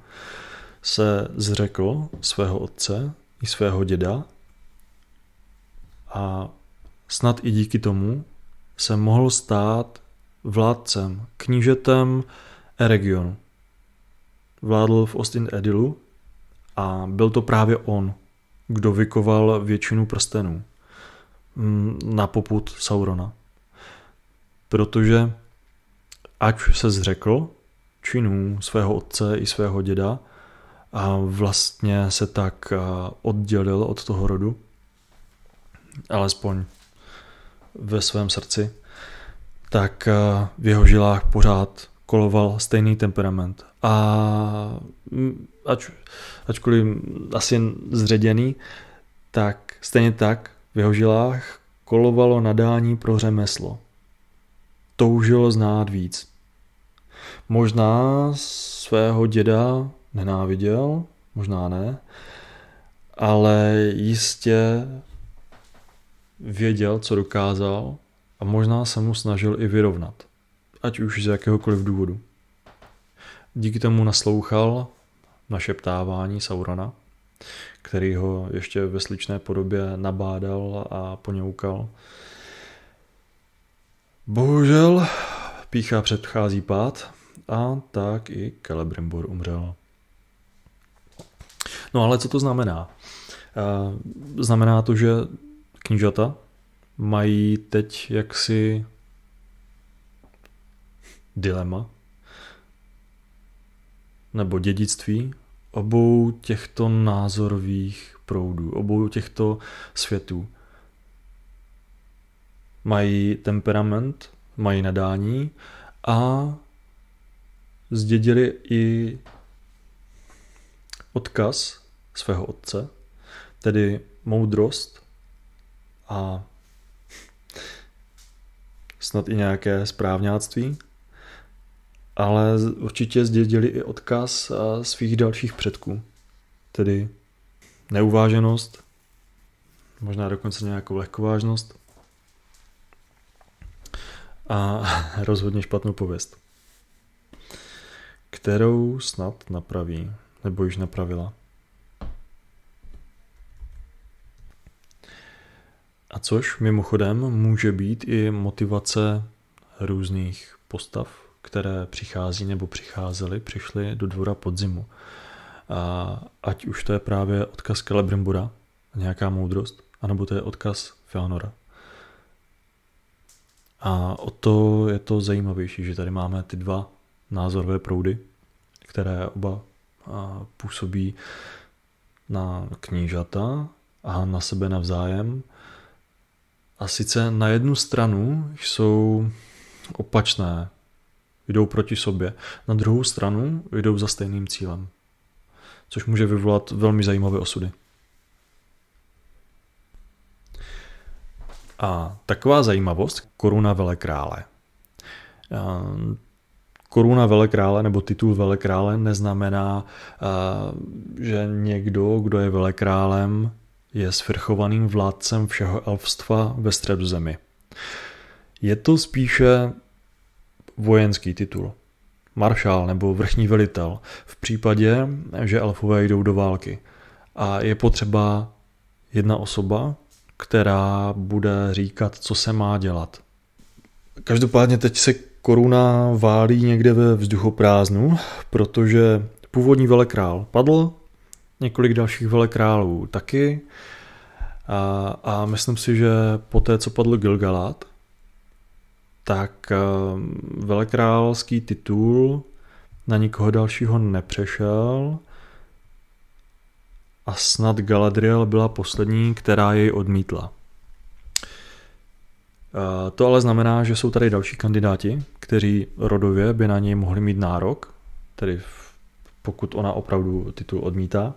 se zřekl svého otce i svého děda a snad i díky tomu se mohl stát vládcem, knížetem Eregionu. Vládl v Ostin-Edilu a byl to právě on, kdo vykoval většinu prstenů na popud Saurona. Protože ač se zřekl činů svého otce i svého děda a vlastně se tak oddělil od toho rodu, alespoň ve svém srdci, tak v jeho žilách pořád koloval stejný temperament. A ačkoliv asi zředěný, tak stejně tak v jeho žilách kolovalo nadání pro řemeslo. Toužil znát víc. Možná svého děda nenáviděl, možná ne, ale jistě věděl, co dokázal a možná se mu snažil i vyrovnat, ať už z jakéhokoliv důvodu. Díky tomu naslouchal našeptávání Saurona, který ho ještě ve sličné podobě nabádal a poňoukal. Bohužel pýcha předchází pád a tak i Celebrimbor umřel. No ale co to znamená? Znamená to, že knížata mají teď jaksi dilema nebo dědictví obou těchto názorových proudů, obou těchto světů. Mají temperament, mají nadání a zdědili i odkaz svého otce, tedy moudrost a snad i nějaké správňáctví, ale určitě zdědili i odkaz svých dalších předků, tedy neuváženost, možná dokonce nějakou lehkovážnost a rozhodně špatnou pověst, kterou snad napraví, nebo již napravila. A což mimochodem může být i motivace různých postav, které přichází nebo přišly do dvora podzimu. A ať už to je právě odkaz Celebrimbora, nějaká moudrost, anebo to je odkaz Feanora. A o to je to zajímavější, že tady máme ty dva názorové proudy, které oba působí na knížata a na sebe navzájem. A sice na jednu stranu jsou opačné, jdou proti sobě, na druhou stranu jdou za stejným cílem, což může vyvolat velmi zajímavé osudy. A taková zajímavost, koruna velekrále. Koruna velekrále nebo titul velekrále neznamená, že někdo, kdo je velekrálem, je svrchovaným vládcem všeho elfstva ve Středozemi. Je to spíše vojenský titul. Maršál nebo vrchní velitel v případě, že elfové jdou do války. A je potřeba jedna osoba, která bude říkat, co se má dělat. Každopádně teď se koruna válí někde ve vzduchoprázdnu, protože původní velekrál padl, několik dalších velekrálů taky a myslím si, že poté, co padl Gil-galad, tak velekrálský titul na nikoho dalšího nepřešel a snad Galadriel byla poslední, která jej odmítla. To ale znamená, že jsou tady další kandidáti, kteří rodově by na něj mohli mít nárok, tedy pokud ona opravdu titul odmítá.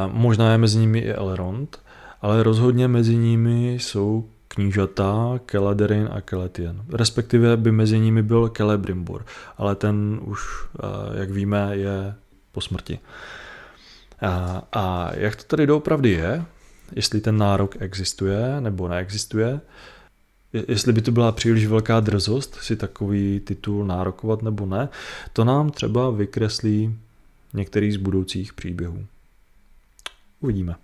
Možná je mezi nimi i Elrond ale rozhodně mezi nimi jsou knížata Celedarin a Celetian. Respektive by mezi nimi byl Celebrimbor, ale ten už, jak víme, je po smrti. A jak to tady doopravdy je, jestli ten nárok existuje nebo neexistuje, jestli by to byla příliš velká drzost si takový titul nárokovat nebo ne, to nám třeba vykreslí některý z budoucích příběhů. Uvidíme.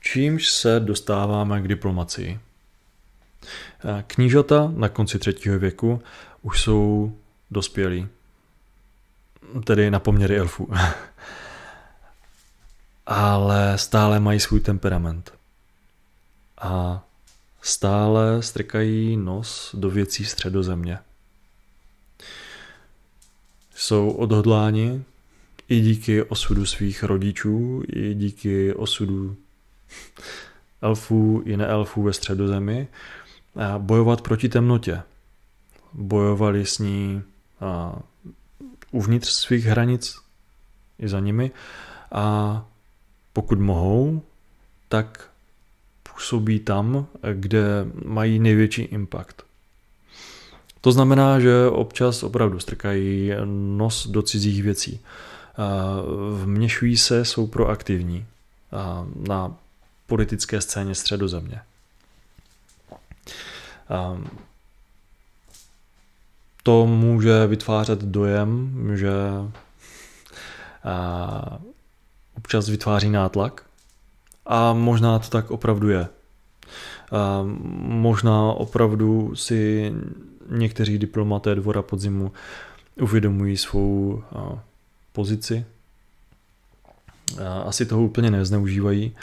Čímž se dostáváme k diplomacii. Knížata na konci 3. věku už jsou dospělí, tedy na poměry elfů. Ale stále mají svůj temperament. A stále strkají nos do věcí Středozemě. Jsou odhodláni i díky osudu svých rodičů, i díky osudu elfů i neelfů ve Středozemi bojovat proti temnotě. Bojovali s ní uvnitř svých hranic i za nimi a pokud mohou, tak působí tam, kde mají největší impact. To znamená, že občas opravdu strkají nos do cizích věcí. Vměšují se, jsou proaktivní na politické scéně Středozemě. To může vytvářet dojem, že občas vytváří nátlak a možná to tak opravdu je. Možná opravdu si někteří diplomaté Dvora podzimu uvědomují svou pozici. Asi toho úplně nezneužívají,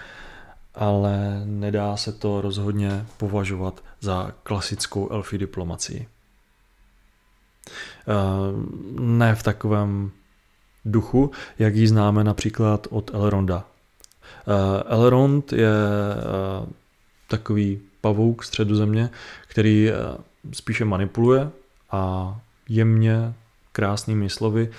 ale nedá se to rozhodně považovat za klasickou elfí diplomacii. Ne v takovém duchu, jak ji známe například od Elronda. Elrond je takový pavouk Středozemě, který spíše manipuluje a jemně, krásnými slovy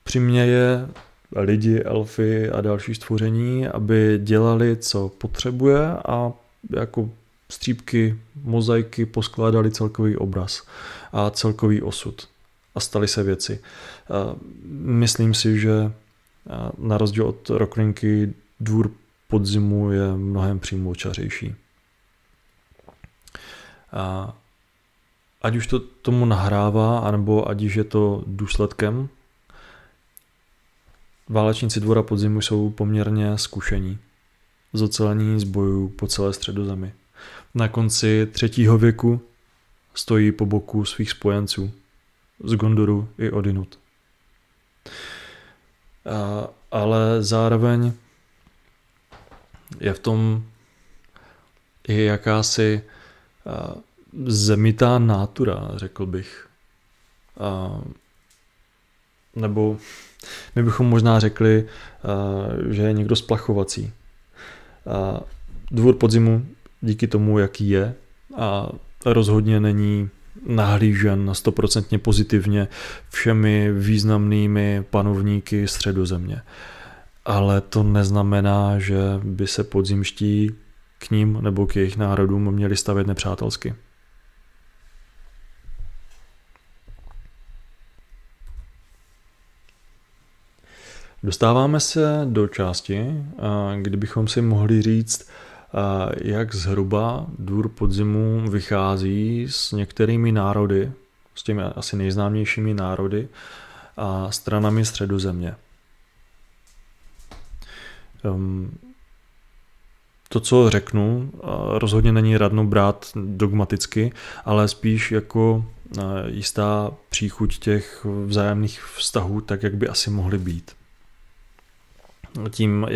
přiměje lidi, elfy a další stvoření, aby dělali, co potřebuje a jako střípky mozaiky poskládali celkový obraz a celkový osud a staly se věci. Myslím si, že na rozdíl od Roklinky Dvůr podzimu je mnohem přímočařejší. Ať už to tomu nahrává, anebo ať už je to důsledkem, válečníci Dvora podzimu jsou poměrně zkušení. Zocelení z bojů po celé Středozemi. Na konci 3. věku stojí po boku svých spojenců z Gondoru i odinut. Ale zároveň je v tom i jakási zemitá nátura, řekl bych. Nebo my bychom možná řekli, že je někdo splachovací. Dvůr podzimu díky tomu, jaký je, a rozhodně není nahlížen 100% pozitivně všemi významnými panovníky Středozemě. Ale to neznamená, že by se podzimští k ním nebo k jejich národům měli stavět nepřátelsky. Dostáváme se do části, kdybychom si mohli říct, jak zhruba Dvůr podzimu vychází s některými národy, s těmi asi nejznámějšími národy a stranami Středozemě. To, co řeknu, rozhodně není radno brát dogmaticky, ale spíš jako jistá příchuť těch vzájemných vztahů, tak jak by asi mohly být. Tím,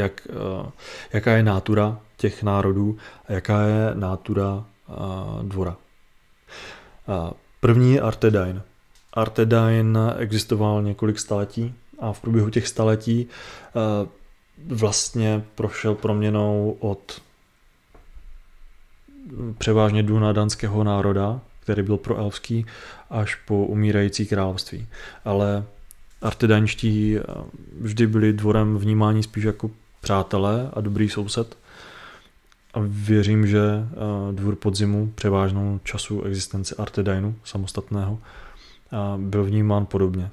jaká je nátura těch národů a jaká je nátura dvora. První je Arthedain. Arthedain existoval několik staletí a v průběhu těch staletí vlastně prošel proměnou od převážně dunadanského národa, který byl proelfský, až po umírající království. Ale Arthedainští vždy byli dvorem vnímání spíš jako přátelé a dobrý soused. A věřím, že dvůr podzimu převážnou času existence Arthedainu samostatného byl vnímán podobně.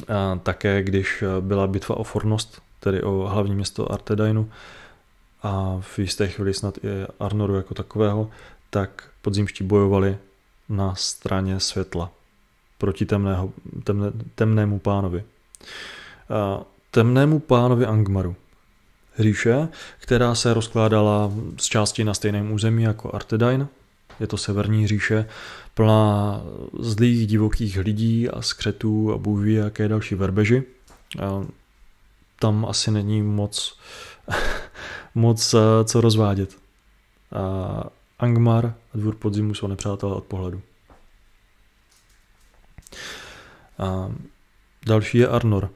A také když byla bitva o Fornost, tedy o hlavní město Arthedainu a v jisté chvíli snad i Arnoru jako takového, tak podzimští bojovali na straně světla proti temnému pánovi. Temnému pánovi Angmaru. Říše, která se rozkládala z části na stejném území jako Arthedain. Je to severní říše, plná zlých divokých lidí a skřetů a bůh ví jaké další verbeži. Tam asi není moc co rozvádět. Angmar a dvůr podzimu jsou nepřátelé od pohledu. Další je Arnor.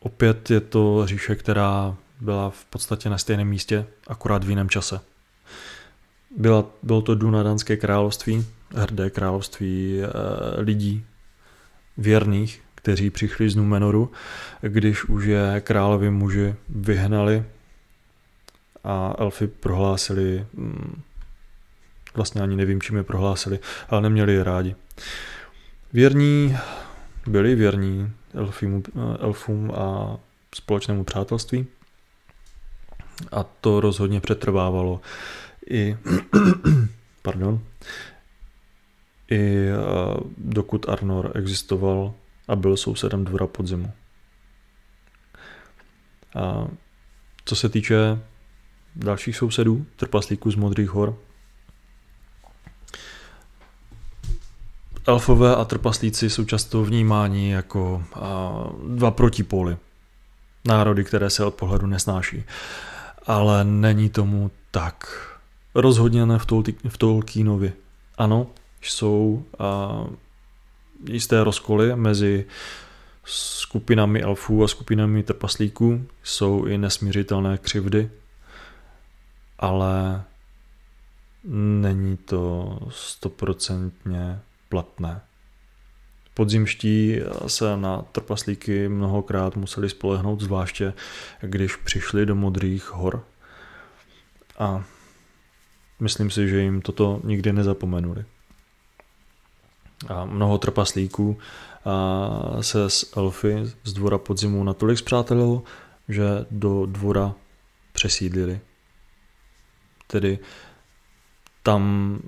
Opět je to říše, která byla v podstatě na stejném místě, akorát v jiném čase. Bylo to Dunadanské království, hrdé království lidí věrných, kteří přišli z Númenoru, když už je královi muži vyhnali a elfy prohlásili, vlastně ani nevím, čím je prohlásili, ale neměli je rádi. Byli věrní elfům a společnému přátelství a to rozhodně přetrvávalo i dokud Arnor existoval a byl sousedem dvora podzimu. A co se týče dalších sousedů, trpaslíků z Modrých hor, elfové a trpaslíci jsou často vnímáni jako dva protipóly. Národy, které se od pohledu nesnáší. Ale není tomu tak. Rozhodně ne v Tolkienovi. Ano, jsou jisté rozkoly mezi skupinami elfů a skupinami trpaslíků. Jsou i nesmířitelné křivdy, ale není to 100% platné. Podzimští se na trpaslíky mnohokrát museli spolehnout, zvláště když přišli do Modrých hor. A myslím si, že jim toto nikdy nezapomenuli. A mnoho trpaslíků se s elfy z dvora podzimu natolik spřátelilo, že do dvora přesídlili. Tedy tam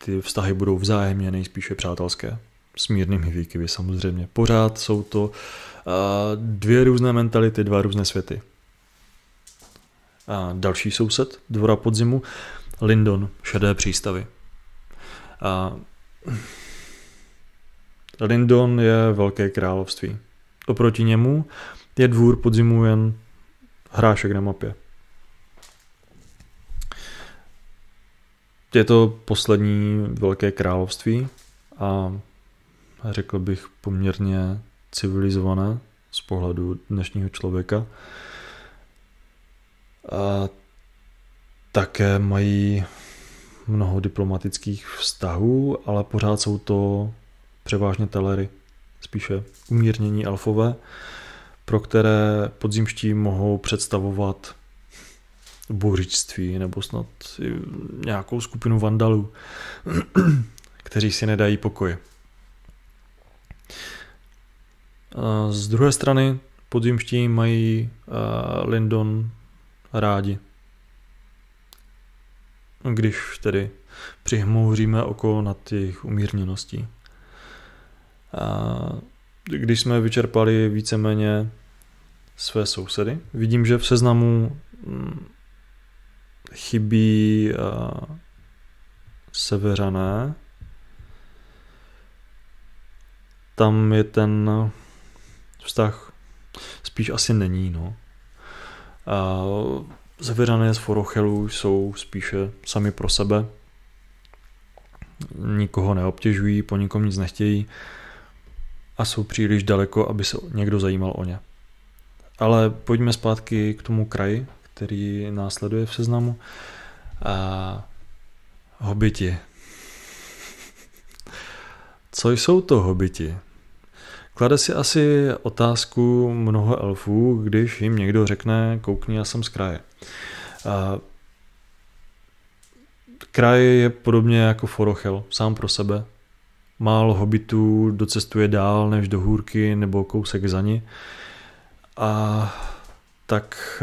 ty vztahy budou vzájemně nejspíše přátelské. S mírnými výkyvy samozřejmě. Pořád jsou to dvě různé mentality, dva různé světy. A další soused dvora podzimu, Lindon, šedé přístavy. Lindon je velké království. Oproti němu je dvůr podzimu jen hrášek na mapě. Je to poslední velké království a řekl bych poměrně civilizované z pohledu dnešního člověka. A také mají mnoho diplomatických vztahů, ale pořád jsou to převážně telery, spíše umírnění elfové, pro které podzimští mohou představovat bouřičství nebo snad nějakou skupinu vandalů, kteří si nedají pokoj. Z druhé strany podzimští mají Lindon rádi. Když tedy přihmouříme oko nad jejich umírněností. Když jsme vyčerpali víceméně své sousedy, vidím, že v seznamu chybí Severané. Tam je ten vztah spíš asi není. No. Severané z Forochelu jsou spíše sami pro sebe. Nikoho neobtěžují, po nikom nic nechtějí a jsou příliš daleko, aby se někdo zajímal o ně. Ale pojďme zpátky k tomu kraji, který následuje v seznamu. Hobiti. Co jsou to hobiti? Klade si asi otázku mnoho elfů, když jim někdo řekne, koukni, já jsem z kraje. Kraj je podobně jako Forochel, sám pro sebe. Málo hobitů docestuje dál než do hůrky nebo kousek za ní. A tak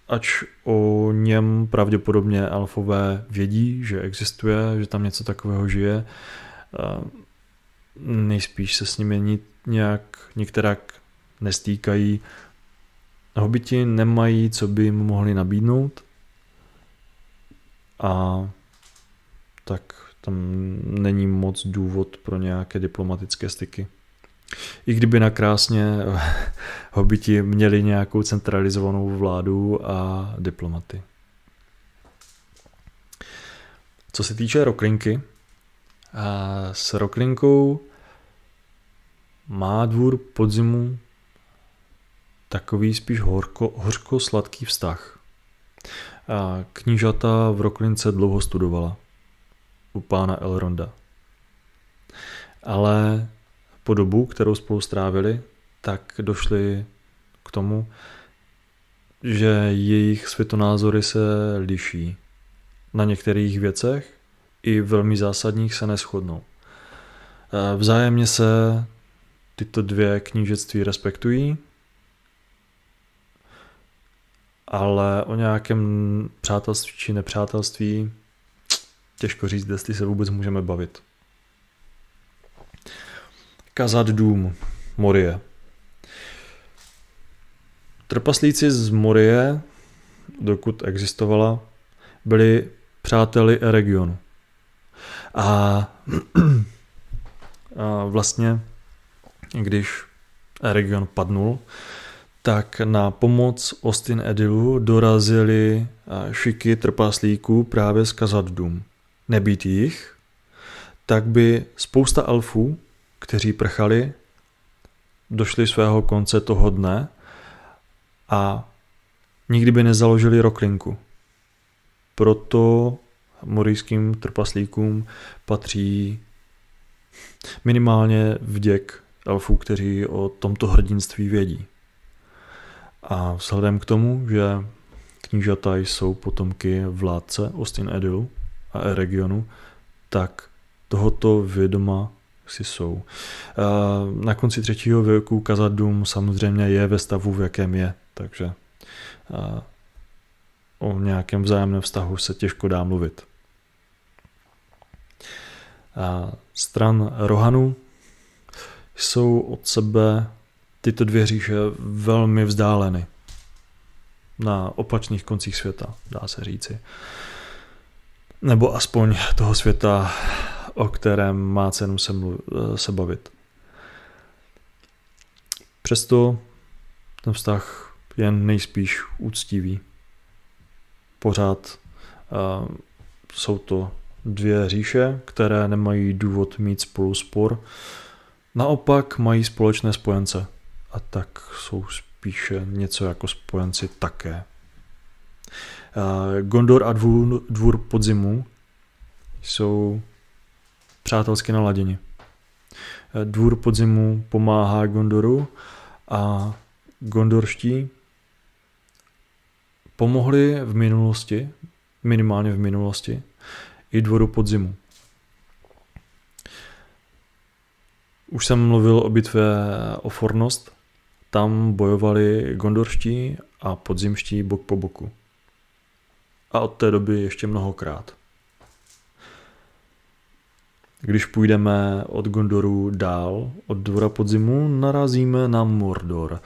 ač o něm pravděpodobně elfové vědí, že existuje, že tam něco takového žije, nejspíš se s nimi nějak některak nestýkají. Hobiti nemají, co by jim mohli nabídnout, a tak tam není moc důvod pro nějaké diplomatické styky. I kdyby nakrásně hobiti měli nějakou centralizovanou vládu a diplomaty. Co se týče Roklinky, s Roklinkou má dvůr podzimu takový spíš hořko-sladký vztah. Knížata v Roklince dlouho studovala u pána Elronda. Ale po dobu, kterou spolu strávili, tak došli k tomu, že jejich světonázory se liší. Na některých věcech i velmi zásadních se neshodnou. Vzájemně se tyto dvě knížectví respektují, ale o nějakém přátelství či nepřátelství těžko říct, jestli se vůbec můžeme bavit. Khazad-dûm, Morie. Trpaslíci z Morie, dokud existovala, byli přáteli Eregionu. A vlastně, když Eregion padnul, tak na pomoc Ostin Edilu dorazili šiky trpaslíků právě z Khazad-dûm. Nebýt jich, tak by spousta elfů, kteří prchali, došli svého konce toho dne a nikdy by nezaložili Roklinku. Proto morijským trpaslíkům patří minimálně vděk elfů, kteří o tomto hrdinství vědí. A vzhledem k tomu, že knížata jsou potomky vládce Ostin Edilu a Eregionu, tak tohoto vědoma si jsou. Na konci 3. věku Khazad-dûm samozřejmě je ve stavu, v jakém je, takže o nějakém vzájemném vztahu se těžko dá mluvit. Stran Rohanu jsou od sebe tyto dvě říše velmi vzdáleny. Na opačných koncích světa, dá se říci. Nebo aspoň toho světa, o kterém má cenu se bavit. Přesto ten vztah je nejspíš úctivý. Pořád jsou to dvě říše, které nemají důvod mít spolu spor. Naopak mají společné spojence. A tak jsou spíše něco jako spojenci také. Gondor a dvůr podzimu jsou přátelsky naladěni. Dvůr podzimu pomáhá Gondoru a gondorští pomohli v minulosti, minimálně v minulosti, i dvoru podzimu. Už jsem mluvil o bitvě o Fornost, tam bojovali gondorští a podzimští bok po boku. A od té doby ještě mnohokrát. Když půjdeme od Gondoru dál, od dvora podzimu, narazíme na Mordor.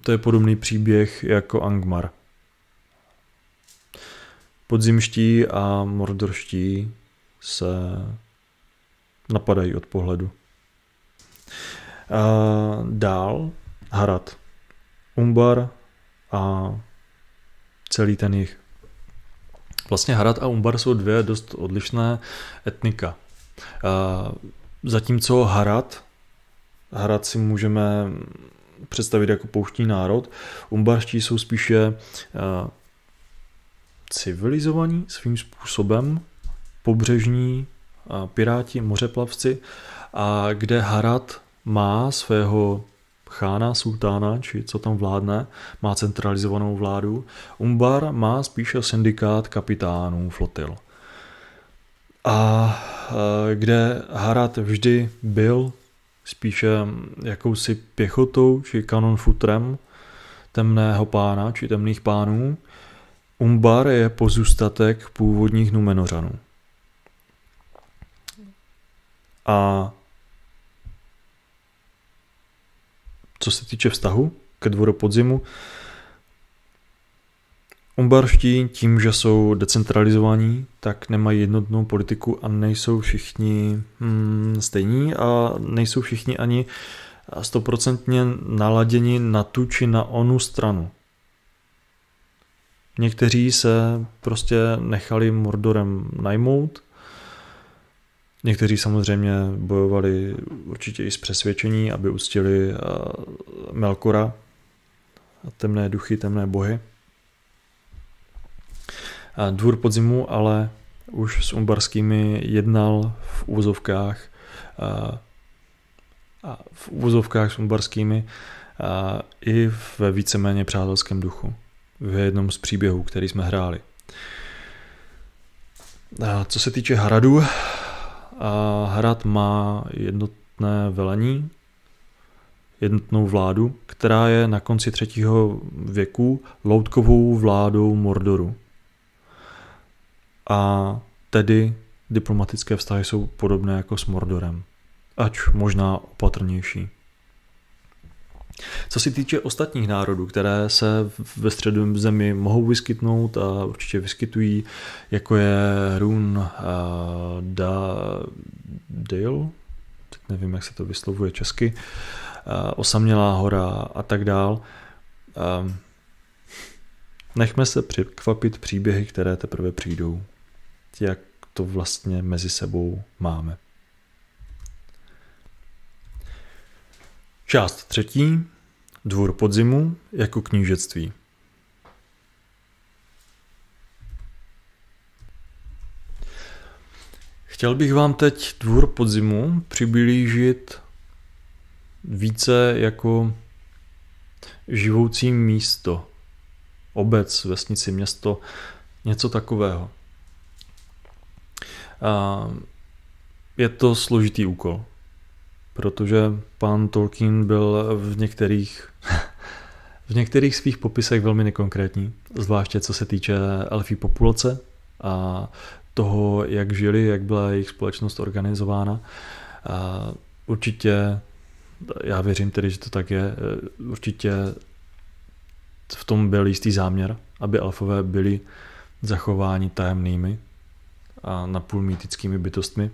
To je podobný příběh jako Angmar. Podzimští a mordorští se napadají od pohledu. A dál Harad, Umbar a celý ten jich. Vlastně Harad a Umbar jsou dvě dost odlišné etnika. Zatímco Harad si můžeme představit jako pouštní národ, Umbarští jsou spíše civilizovaní svým způsobem, pobřežní piráti, mořeplavci, a kde Harad má svého chána, sultána, či co tam vládne, má centralizovanou vládu. Umbar má spíše syndikát kapitánů flotil. A kde Harad vždy byl spíše jakousi pěchotou či kanonfutrem temného pána či temných pánů, Umbar je pozůstatek původních Numenořanů. A co se týče vztahu ke dvoru podzimu, Umbarští tím, že jsou decentralizovaní, tak nemají jednotnou politiku a nejsou všichni stejní a nejsou všichni ani 100% naladěni na tu či na onu stranu. Někteří se prostě nechali Mordorem najmout, někteří samozřejmě bojovali určitě i z přesvědčení, aby uctili Melkora, temné duchy, temné bohy. A dvůr podzimu ale už s umbarskými jednal v úvozovkách s umbarskými i ve víceméně přátelském duchu. V jednom z příběhů, který jsme hráli. A co se týče Haradu, Harad má jednotné velení, jednotnou vládu, která je na konci 3. věku loutkovou vládou Mordoru. A tedy diplomatické vztahy jsou podobné jako s Mordorem, ač možná opatrnější. Co se týče ostatních národů, které se ve Středozemi mohou vyskytnout a určitě vyskytují, jako je Hrun Dale, teď nevím, jak se to vyslovuje česky, Osamělá hora a tak dál. Nechme se překvapit příběhy, které teprve přijdou. Jak to vlastně mezi sebou máme. Část 3. Dvůr podzimu jako knížectví. Chtěl bych vám teď dvůr podzimu přiblížit více jako živoucí místo, obec, vesnici, město, něco takového. Je to složitý úkol, protože pan Tolkien byl v některých svých popisech velmi nekonkrétní, zvláště co se týče elfí populace a toho, jak žili, jak byla jejich společnost organizována. Určitě, já věřím tedy, že to tak je, určitě v tom byl jistý záměr, aby elfové byli zachováni tajemnými a napůl mýtickými bytostmi.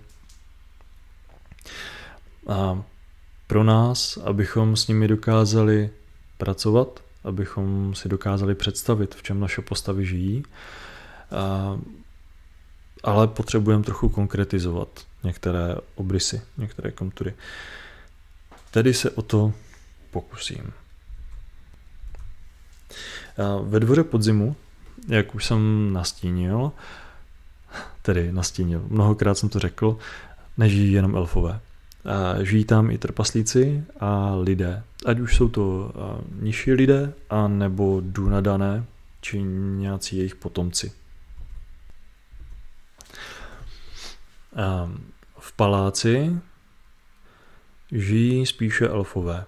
A pro nás, abychom s nimi dokázali pracovat, abychom si dokázali představit, v čem naše postavy žijí, ale potřebujeme trochu konkretizovat některé obrysy, některé kontury. Tedy se o to pokusím. Ve dvoře podzimu, jak už jsem nastínil, mnohokrát jsem to řekl, nežijí jenom elfové. Žijí tam i trpaslíci a lidé. Ať už jsou to nižší lidé, a nebo Dunadané, či nějací jejich potomci. V paláci žijí spíše elfové.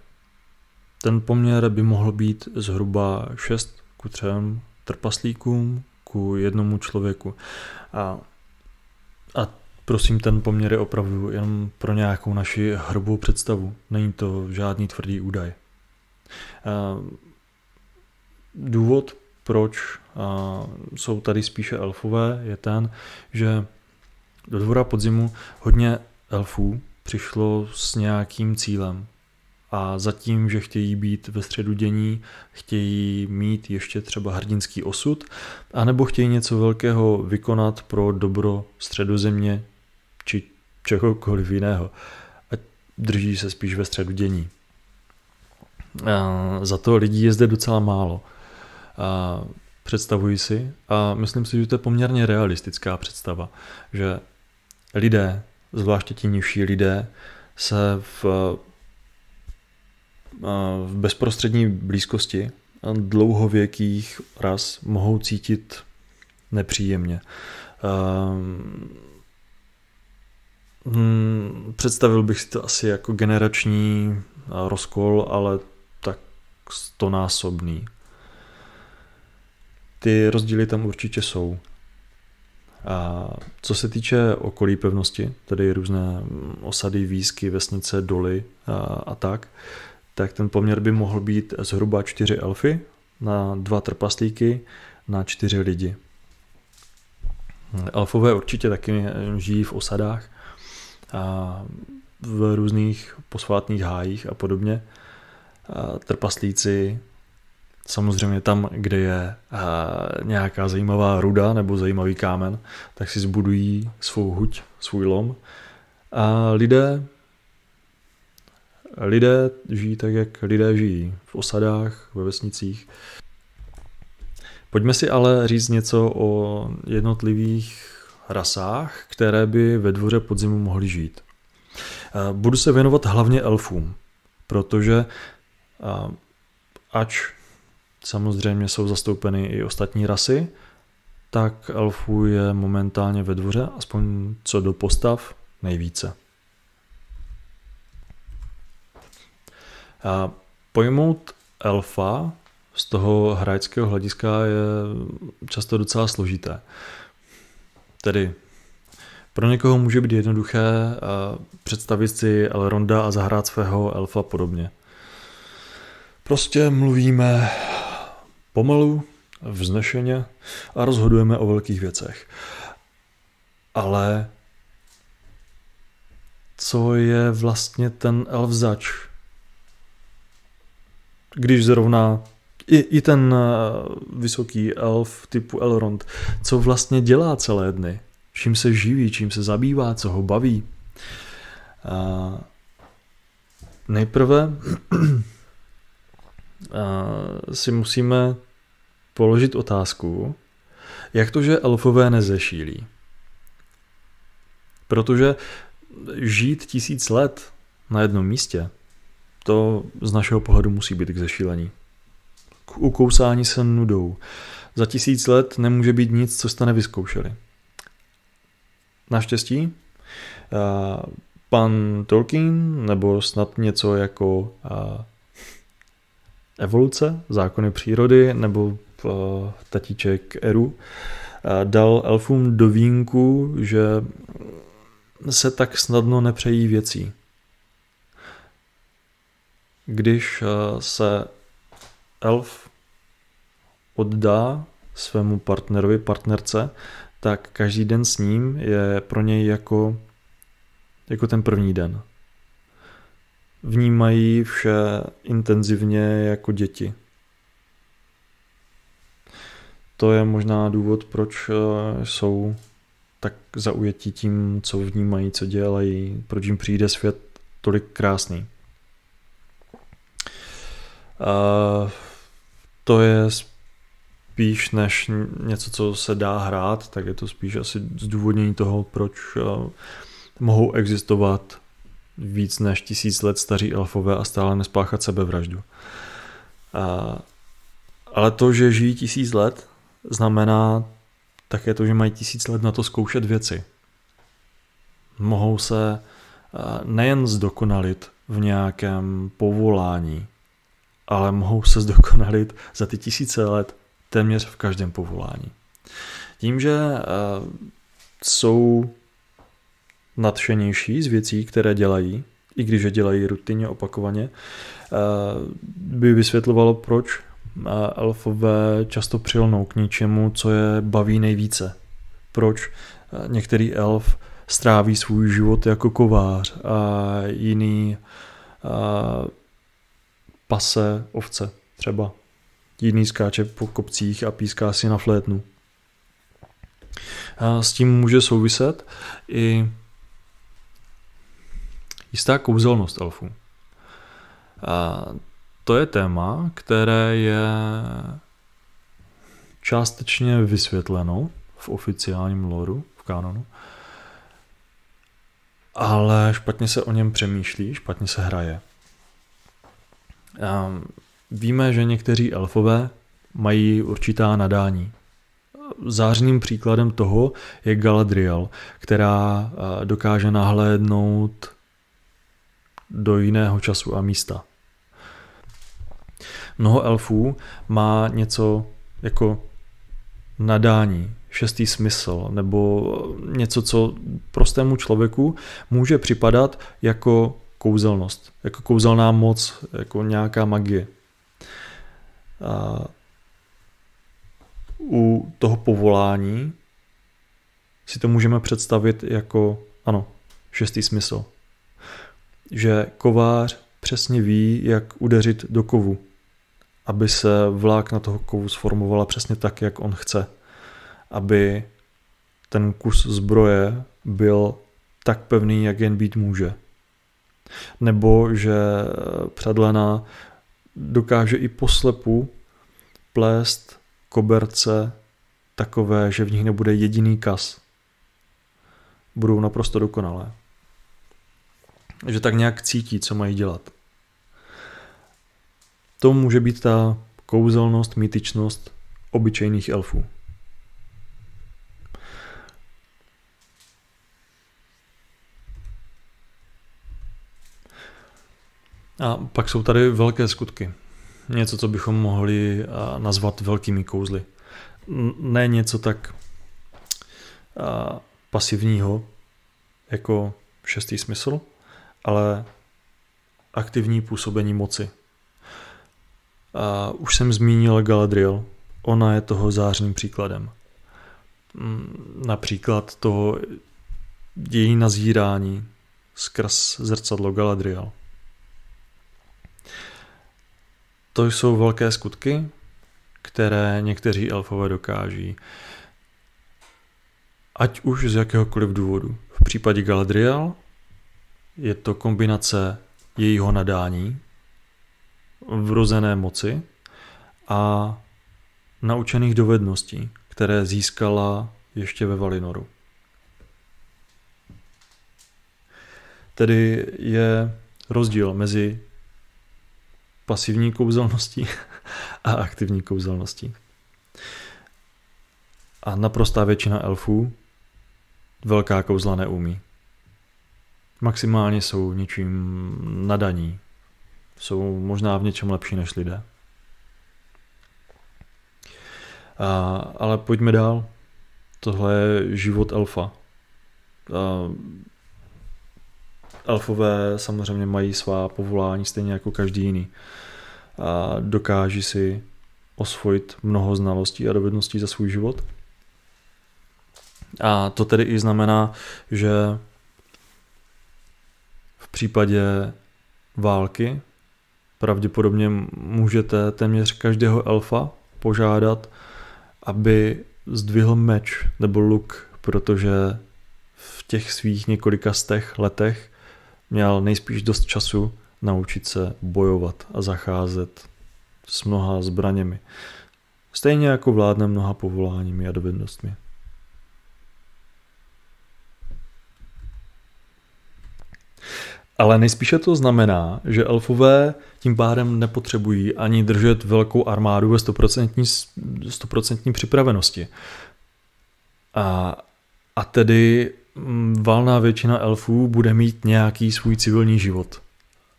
Ten poměr by mohl být zhruba 6:3 trpaslíkům ku 1 člověku. A prosím, ten poměr je opravdu jen pro nějakou naši hrubou představu. Není to žádný tvrdý údaj. Důvod, proč jsou tady spíše elfové, je ten, že do dvora podzimu hodně elfů přišlo s nějakým cílem. A zatím, že chtějí být ve středu dění, chtějí mít ještě třeba hrdinský osud, anebo chtějí něco velkého vykonat pro dobro Středozemě či čehokoliv jiného. A drží se spíš ve středu dění. Za to lidí je zde docela málo. Představuji si, a myslím si, že to je poměrně realistická představa, že lidé, zvláště ti nižší lidé, se v v bezprostřední blízkosti dlouhověkých ras mohou cítit nepříjemně. Představil bych si to asi jako generační rozkol, ale tak 100násobný. Ty rozdíly tam určitě jsou. A co se týče okolí pevnosti, tedy různé osady, výsky, vesnice, doly a tak ten poměr by mohl být zhruba 4 elfy na 2 trpaslíky na 4 lidi. Elfové určitě taky žijí v osadách a v různých posvátných hájích a podobně. A trpaslíci samozřejmě tam, kde je nějaká zajímavá ruda nebo zajímavý kámen, tak si zbudují svou huť, svůj lom. A lidé žijí tak, jak lidé žijí, v osadách, ve vesnicích. Pojďme si ale říct něco o jednotlivých rasách, které by ve dvoře podzimu mohly žít. Budu se věnovat hlavně elfům, protože ač samozřejmě jsou zastoupeny i ostatní rasy, tak elfů je momentálně ve dvoře, aspoň co do postav, nejvíce. Pojmout elfa z toho hráčského hlediska je často docela složité. Tedy pro někoho může být jednoduché představit si Elronda a zahrát svého elfa podobně. Prostě mluvíme pomalu, vznešeně a rozhodujeme o velkých věcech. Ale co je vlastně ten elf zač? Když zrovna i ten vysoký elf typu Elrond, co vlastně dělá celé dny? Čím se živí, čím se zabývá, co ho baví? Nejprve si musíme položit otázku, jak to, že elfové nezešílí. Protože žít 1000 let na jednom místě, to z našeho pohledu musí být k zešílení. K ukousání se nudou. Za 1000 let nemůže být nic, co jste nevyzkoušeli. Naštěstí pan Tolkien, nebo snad něco jako evoluce, zákony přírody, nebo tatíček Eru, dal elfům do vínku, že se tak snadno nepřejí věcí. Když se elf oddá svému partnerovi, partnerce, tak každý den s ním je pro něj jako ten první den. Vnímají vše intenzivně jako děti. To je možná důvod, proč jsou tak zaujatí tím, co vnímají, co dělají, proč jim přijde svět tolik krásný. To je spíš než něco, co se dá hrát, tak je to spíš asi zdůvodnění toho, proč mohou existovat víc než 1000 let staří elfové a stále nespáchat sebevraždu. Ale to, že žijí 1000 let, znamená také to, že mají 1000 let na to zkoušet věci. Mohou se nejen zdokonalit v nějakém povolání, ale mohou se zdokonalit za ty 1000 let téměř v každém povolání. Tím, že jsou nadšenější z věcí, které dělají, i když je dělají rutině opakovaně, by vysvětlovalo, proč elfové často přilnou k něčemu, co je baví nejvíce. Proč některý elf stráví svůj život jako kovář a jiný pase ovce třeba. Jiný skáče po kopcích a píská si na flétnu. S tím může souviset i jistá kouzelnost elfů. To je téma, které je částečně vysvětleno v oficiálním lóru, v kanonu, ale špatně se o něm přemýšlí, špatně se hraje. Víme, že někteří elfové mají určitá nadání. Zářným příkladem toho je Galadriel, která dokáže nahlédnout do jiného času a místa. Mnoho elfů má něco jako nadání, šestý smysl, nebo něco, co prostému člověku může připadat jako kouzelnost, jako kouzelná moc, jako nějaká magie. U toho povolání si to můžeme představit jako, ano, šestý smysl. Že kovář přesně ví, jak udeřit do kovu, aby se vlákna toho kovu sformovala přesně tak, jak on chce. Aby ten kus zbroje byl tak pevný, jak jen být může. Nebo že předlena dokáže i poslepu plést koberce takové, že v nich nebude jediný kas. Budou naprosto dokonalé. Že tak nějak cítí, co mají dělat. To může být ta kouzelnost, mýtičnost obyčejných elfů. A pak jsou tady velké skutky. Něco, co bychom mohli nazvat velkými kouzly. Ne něco tak pasivního, jako šestý smysl, ale aktivní působení moci. Už jsem zmínil Galadriel. Ona je toho zářným příkladem. Například toho její nazírání skrz zrcadlo Galadriel. To jsou velké skutky, které někteří elfové dokáží. Ať už z jakéhokoliv důvodu. V případě Galadriel je to kombinace jejího nadání, vrozené moci a naučených dovedností, které získala ještě ve Valinoru. Tedy je rozdíl mezi pasivní kouzelností a aktivní kouzelností. A naprostá většina elfů velká kouzla neumí. Maximálně jsou něčím nadaní. Jsou možná v něčem lepší než lidé. Ale pojďme dál. Tohle je život elfa. Elfové samozřejmě mají svá povolání stejně jako každý jiný. A dokáží si osvojit mnoho znalostí a dovedností za svůj život. A to tedy i znamená, že v případě války pravděpodobně můžete téměř každého elfa požádat, aby zdvihl meč nebo luk, protože v těch svých několika letech měl nejspíš dost času naučit se bojovat a zacházet s mnoha zbraněmi. Stejně jako vládne mnoha povoláními a dovednostmi. Ale nejspíše to znamená, že elfové tím pádem nepotřebují ani držet velkou armádu ve 100% připravenosti. A tedy valná většina elfů bude mít nějaký svůj civilní život.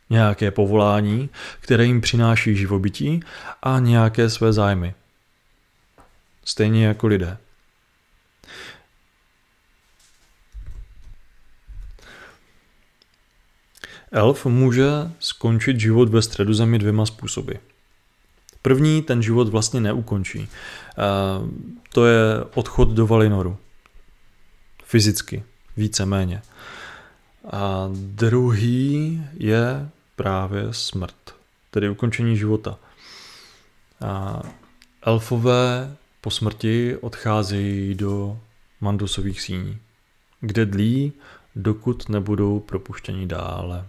Nějaké povolání, které jim přináší živobytí a nějaké své zájmy. Stejně jako lidé. Elf může skončit život ve Středozemi dvěma způsoby. První ten život vlastně neukončí. To je odchod do Valinoru. Fyzicky, víceméně. A druhý je právě smrt, tedy ukončení života. Elfové po smrti odcházejí do Mandusových síní, kde dlí, dokud nebudou propuštěni dále.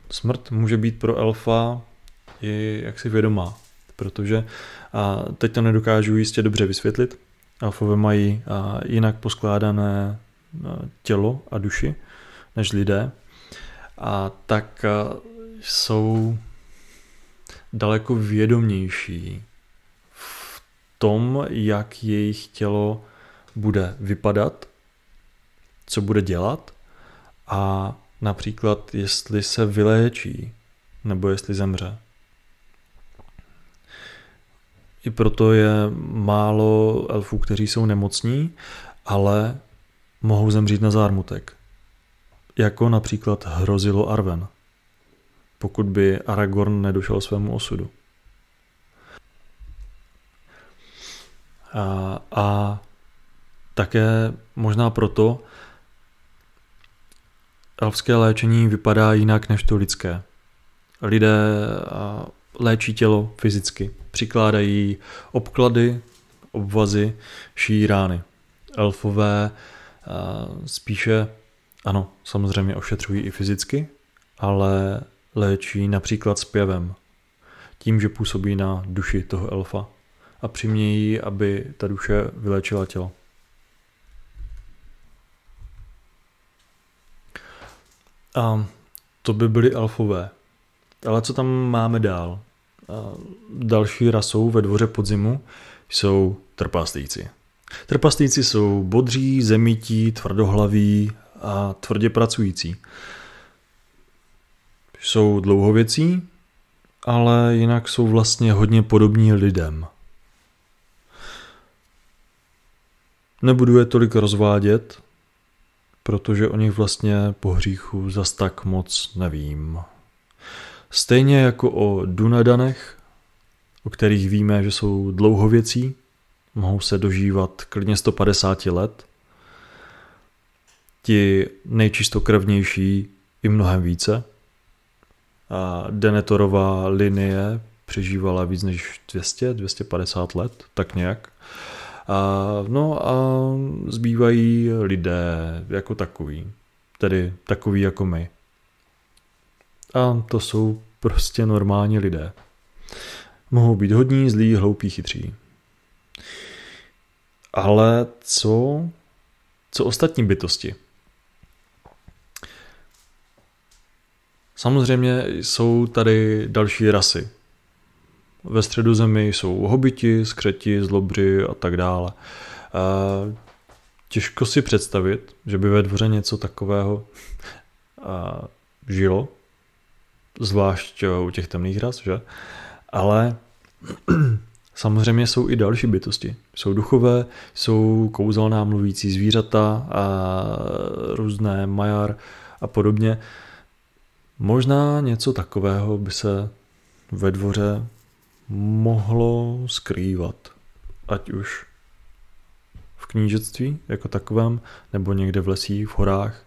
Smrt může být pro elfa i jaksi vědomá, protože teď to nedokážu jistě dobře vysvětlit. Elfové mají jinak poskládané tělo a duši než lidé a tak jsou daleko vědomější v tom, jak jejich tělo bude vypadat, co bude dělat a například jestli se vyléčí nebo jestli zemře. I proto je málo elfů, kteří jsou nemocní, ale mohou zemřít na zármutek. Jako například hrozilo Arwen, pokud by Aragorn nedošel svému osudu. A také možná proto elfské léčení vypadá jinak než to lidské. Lidé léčí tělo fyzicky. Přikládají obklady, obvazy, šijí rány. Elfové spíše, ano, samozřejmě ošetřují i fyzicky, ale léčí například zpěvem. Tím, že působí na duši toho elfa a přimějí, aby ta duše vyléčila tělo. A to by byly elfové. Ale co tam máme dál? Další rasou ve dvoře podzimu jsou trpaslíci. Trpaslíci jsou bodří, zemití, tvrdohlaví a tvrdě pracující. Jsou dlouhověcí, ale jinak jsou vlastně hodně podobní lidem. Nebudu je tolik rozvádět, protože o nich vlastně po hříchu zas tak moc nevím. Stejně jako o Dunedanech, o kterých víme, že jsou dlouhověcí, mohou se dožívat klidně 150 let. Ti nejčistokrevnější i mnohem více. A Denethorova linie přežívala víc než 250 let, tak nějak. No a zbývají lidé jako takový, tedy takový jako my. A to jsou prostě normální lidé. Mohou být hodní, zlí, hloupí, chytří. Ale co ostatní bytosti? Samozřejmě jsou tady další rasy. Ve Středozemi jsou hobiti, skřeti, zlobři a tak dále. Těžko si představit, že by ve dvoře něco takového žilo, zvlášť u těch temných ras, že? Ale samozřejmě jsou i další bytosti. Jsou duchové, jsou kouzelná mluvící zvířata a různé majar a podobně. Možná něco takového by se ve dvoře mohlo skrývat. Ať už v knížectví jako takovém, nebo někde v lesích, v horách.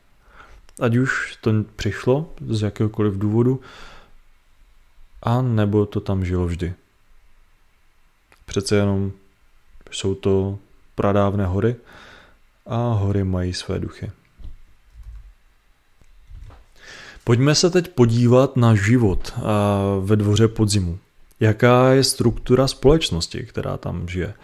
Ať už to přišlo z jakéhokoliv důvodu, a nebo to tam žilo vždy. Přece jenom jsou to pradávné hory a hory mají své duchy. Pojďme se teď podívat na život ve dvoře podzimu. Jaká je struktura společnosti, která tam žije?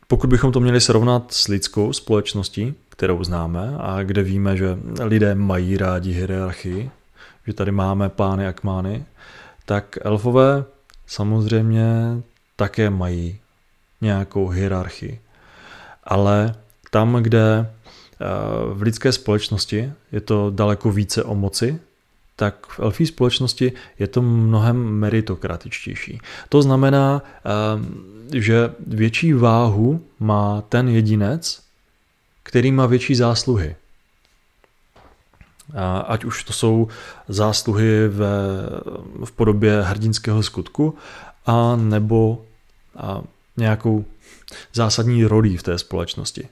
Pokud bychom to měli srovnat s lidskou společností, kterou známe a kde víme, že lidé mají rádi hierarchii, že tady máme pány a kmány, tak elfové samozřejmě také mají nějakou hierarchii. Ale tam, kde v lidské společnosti je to daleko více o moci, tak v elfí společnosti je to mnohem meritokratičtější. To znamená, že větší váhu má ten jedinec, který má větší zásluhy. Ať už to jsou zásluhy v podobě hrdinského skutku, a nebo nějakou zásadní rolí v té společnosti.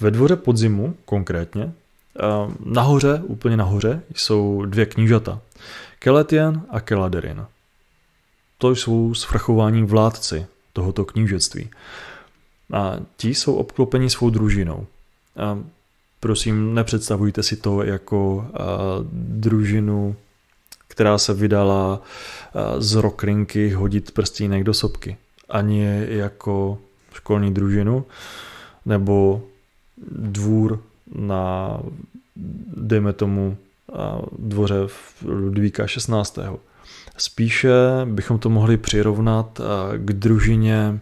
Ve dvoře podzimu konkrétně, nahoře, úplně nahoře, jsou dvě knížata. Keletian a Keladerin. To jsou svrchovaní vládci tohoto knížectví. A ti jsou obklopeni svou družinou. Prosím, nepředstavujte si to jako družinu, která se vydala z roklinky hodit prstínek do sopky. Ani jako školní družinu, nebo dvůr na dejme tomu, dvoře Ludvíka XVI. Spíše bychom to mohli přirovnat k družině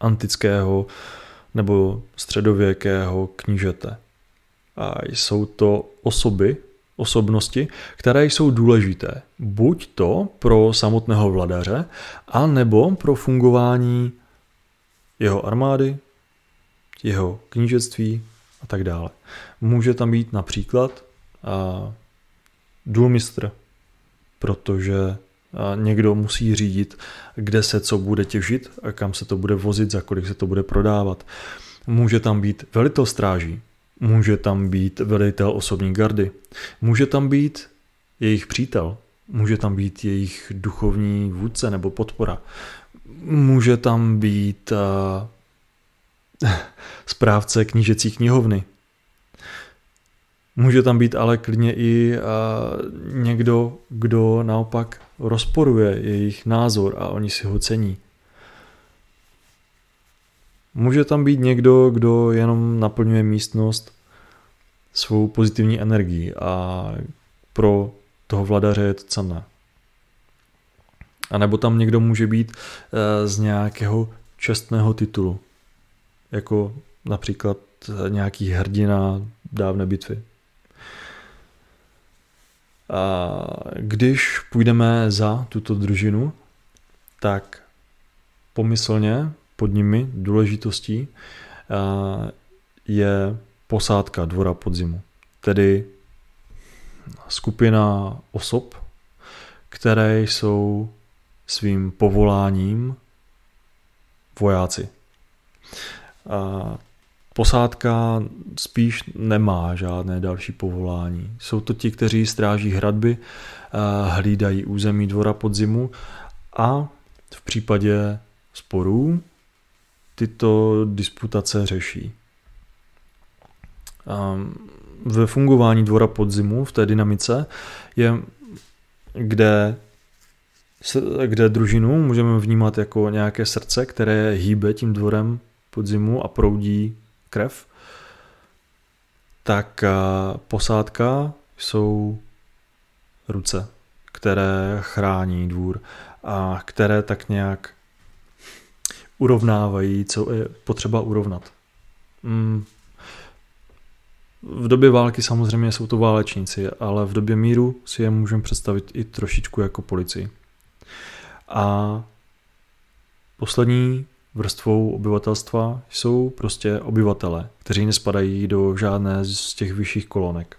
antického nebo středověkého knížete. A jsou to osobnosti, které jsou důležité. Buď to pro samotného vladaře, anebo pro fungování jeho armády, jeho knížectví a tak dále. Může tam být například důlmistr, protože někdo musí řídit, kde se co bude těžit a kam se to bude vozit, za kolik se to bude prodávat. Může tam být velitel stráží, může tam být velitel osobní gardy, může tam být jejich přítel, může tam být jejich duchovní vůdce nebo podpora, může tam být správce knížecí knihovny. Může tam být ale klidně i někdo, kdo naopak rozporuje jejich názor a oni si ho cení. Může tam být někdo, kdo jenom naplňuje místnost svou pozitivní energií a pro toho vladaře je to cenné. A nebo tam někdo může být z nějakého čestného titulu, jako například nějaký hrdina dávné bitvy. A když půjdeme za tuto družinu, tak pomyslně pod nimi důležitostí je posádka dvora podzimu, tedy skupina osob, které jsou svým povoláním vojáci. Posádka spíš nemá žádné další povolání. Jsou to ti, kteří stráží hradby, hlídají území dvora podzimu a v případě sporů tyto disputace řeší. Ve fungování dvora podzimu v té dynamice je, kde družinu můžeme vnímat jako nějaké srdce, které hýbe tím dvorem podzimu a proudí krev, tak posádka jsou ruce, které chrání dvůr a které tak nějak urovnávají, co je potřeba urovnat. V době války samozřejmě jsou to válečníci, ale v době míru si je můžeme představit i trošičku jako policii. A poslední vrstvou obyvatelstva jsou prostě obyvatelé, kteří nespadají do žádné z těch vyšších kolonek.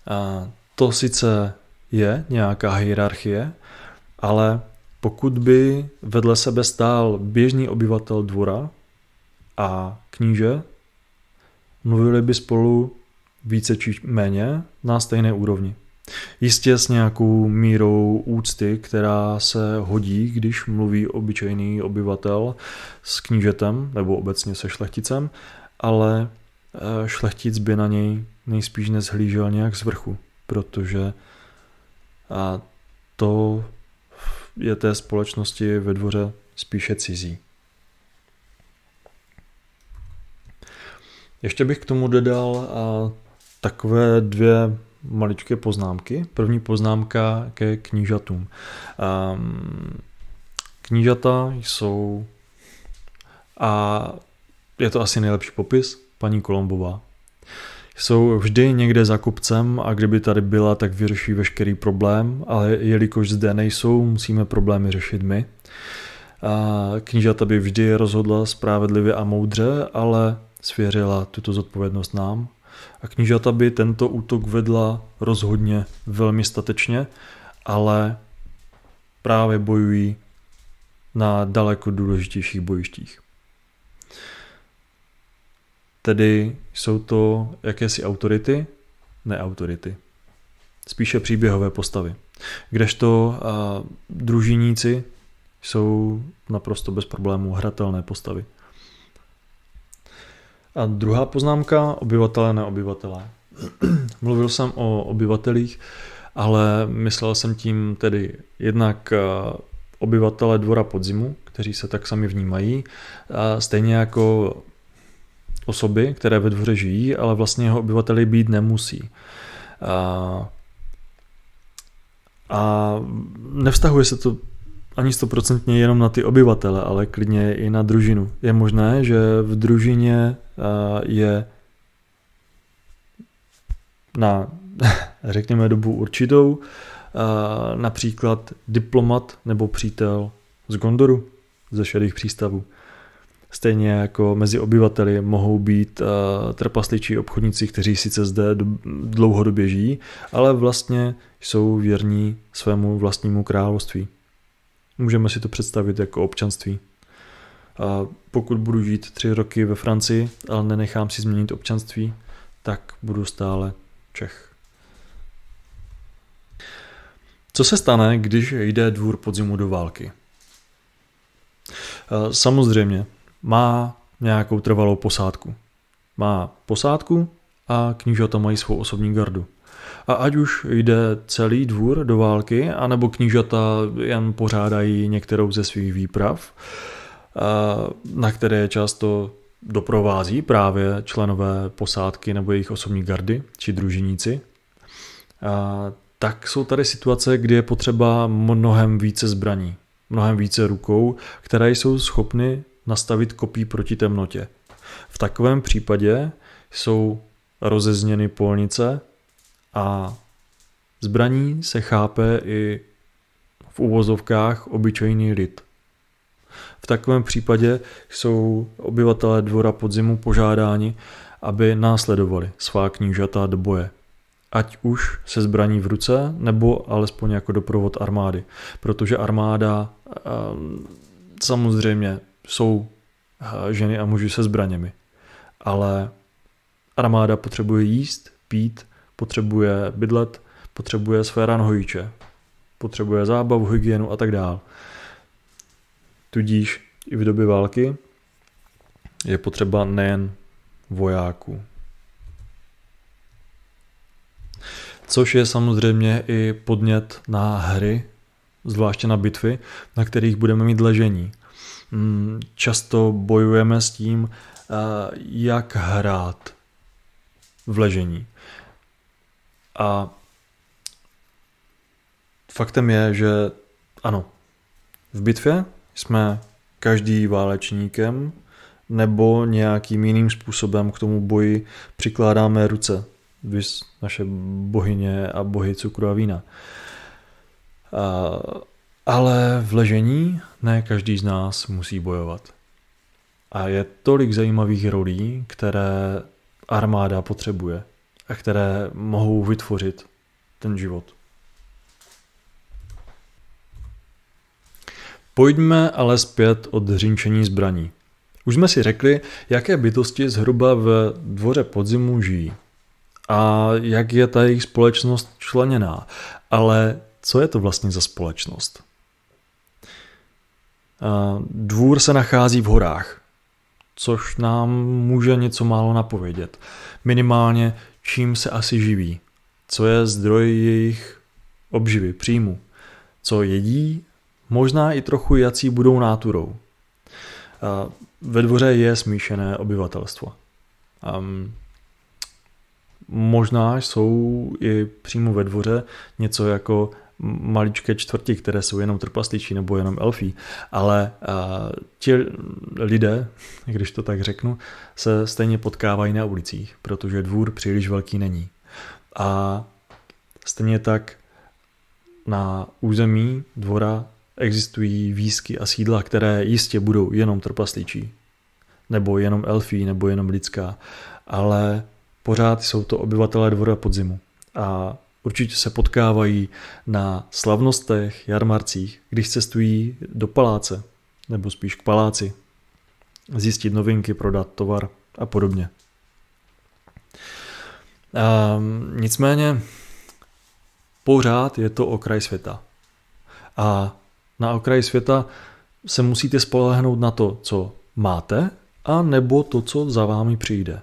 A to sice je nějaká hierarchie, ale pokud by vedle sebe stál běžný obyvatel dvora a kníže, mluvili by spolu více či méně na stejné úrovni. Jistě s nějakou mírou úcty, která se hodí, když mluví obyčejný obyvatel s knížetem nebo obecně se šlechticem, ale šlechtic by na něj nejspíš nezhlížel nějak z vrchu, protože to je té společnosti ve dvoře spíše cizí. Ještě bych k tomu dodal takové dvě maličké poznámky. První poznámka ke knížatům. Knížata jsou, a je to asi nejlepší popis, paní Kolombová. Jsou vždy někde za kopcem a kdyby tady byla, tak vyřeší veškerý problém, ale jelikož zde nejsou, musíme problémy řešit my. Knížata by vždy rozhodla spravedlivě a moudře, ale svěřila tuto zodpovědnost nám. A knížata by tento útok vedla rozhodně velmi statečně, ale právě bojují na daleko důležitějších bojištích. Tedy jsou to jakési autority, ne autority, spíše příběhové postavy. Kdežto družiníci jsou naprosto bez problémů hratelné postavy. A druhá poznámka, obyvatelé, neobyvatelé. Mluvil jsem o obyvatelích, ale myslel jsem tím tedy jednak obyvatele dvora podzimu, kteří se tak sami vnímají, stejně jako osoby, které ve dvoře žijí, ale vlastně jeho obyvateli být nemusí. A nevztahuje se to ani 100% jenom na ty obyvatele, ale klidně i na družinu. Je možné, že v družině je na, řekněme, dobu určitou například diplomat nebo přítel z Gondoru, ze šedých přístavů. Stejně jako mezi obyvateli mohou být trpasličí obchodníci, kteří sice zde dlouhodobě žijí, ale vlastně jsou věrní svému vlastnímu království. Můžeme si to představit jako občanství. A pokud budu žít 3 roky ve Francii, ale nenechám si změnit občanství, tak budu stále Čech. Co se stane, když jde dvůr podzimu do války? Samozřejmě má nějakou trvalou posádku. Má posádku a knížata mají svou osobní gardu. A ať už jde celý dvůr do války, anebo knížata jen pořádají některou ze svých výprav, na které často doprovází právě členové posádky nebo jejich osobní gardy či družiníci, tak jsou tady situace, kdy je potřeba mnohem více zbraní, mnohem více rukou, které jsou schopny nastavit kopí proti temnotě. V takovém případě jsou rozezněny polnice a zbraní se chápe i v uvozovkách obyčejný lid. V takovém případě jsou obyvatelé dvora podzimu požádáni, aby následovali svá knížata do boje. Ať už se zbraní v ruce, nebo alespoň jako doprovod armády. Protože armáda samozřejmě jsou ženy a muži se zbraněmi. Ale armáda potřebuje jíst, pít, potřebuje bydlet, potřebuje své ranhojiče, potřebuje zábavu, hygienu a tak dále. Tudíž i v době války je potřeba nejen vojáků. Což je samozřejmě i podnět na hry, zvláště na bitvy, na kterých budeme mít ležení. Často bojujeme s tím, jak hrát v ležení. A faktem je, že ano, v bitvě jsme každý válečníkem nebo nějakým jiným způsobem k tomu boji přikládáme ruce. Vys naše bohyně a bohy cukru a vína. Ale v ležení ne každý z nás musí bojovat. A je tolik zajímavých rolí, které armáda potřebuje a které mohou vytvořit ten život. Pojďme ale zpět od řinčení zbraní. Už jsme si řekli, jaké bytosti zhruba v dvoře podzimu žijí a jak je ta jejich společnost členěná. Ale co je to vlastně za společnost? Dvůr se nachází v horách, což nám může něco málo napovědět. Minimálně čím se asi živí, co je zdroj jejich obživy, příjmu, co jedí, možná i trochu jací budou náturou. Ve dvoře je smíšené obyvatelstvo. Možná jsou i přímo ve dvoře něco jako maličké čtvrti, které jsou jenom trpasličí nebo jenom elfí, ale ti lidé, když to tak řeknu, se stejně potkávají na ulicích, protože dvůr příliš velký není. A stejně tak na území dvora existují výsky a sídla, které jistě budou jenom trpasličí, nebo jenom elfí, nebo jenom lidská, ale pořád jsou to obyvatelé dvora podzimu. A určitě se potkávají na slavnostech, jarmarcích, když cestují do paláce, nebo spíš k paláci, zjistit novinky, prodat tovar a podobně. Nicméně pořád je to okraj světa. A na okraji světa se musíte spolehnout na to, co máte, a nebo to, co za vámi přijde.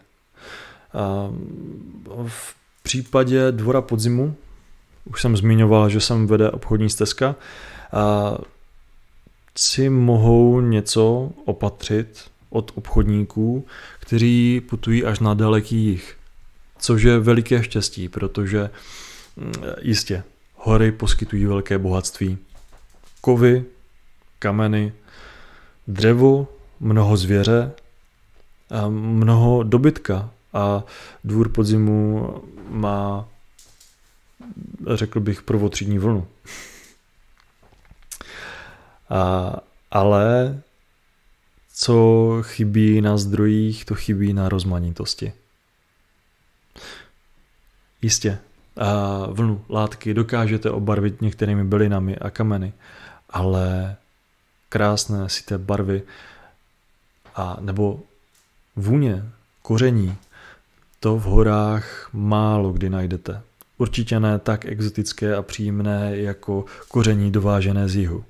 V případě dvora podzimu, už jsem zmiňoval, že sem vede obchodní stezka, si mohou něco opatřit od obchodníků, kteří putují až na daleký jih. Což je veliké štěstí, protože jistě hory poskytují velké bohatství. Kovy, kameny, dřevo, mnoho zvěře, a mnoho dobytka a dvůr podzimu má, řekl bych, prvotřídní vlnu. Ale co chybí na zdrojích, to chybí na rozmanitosti. Jistě, vlnu, látky dokážete obarvit některými bylinami a kameny, ale krásné syté barvy a nebo vůně, koření, to v horách málo kdy najdete. Určitě ne tak exotické a příjemné jako koření dovážené z jihu.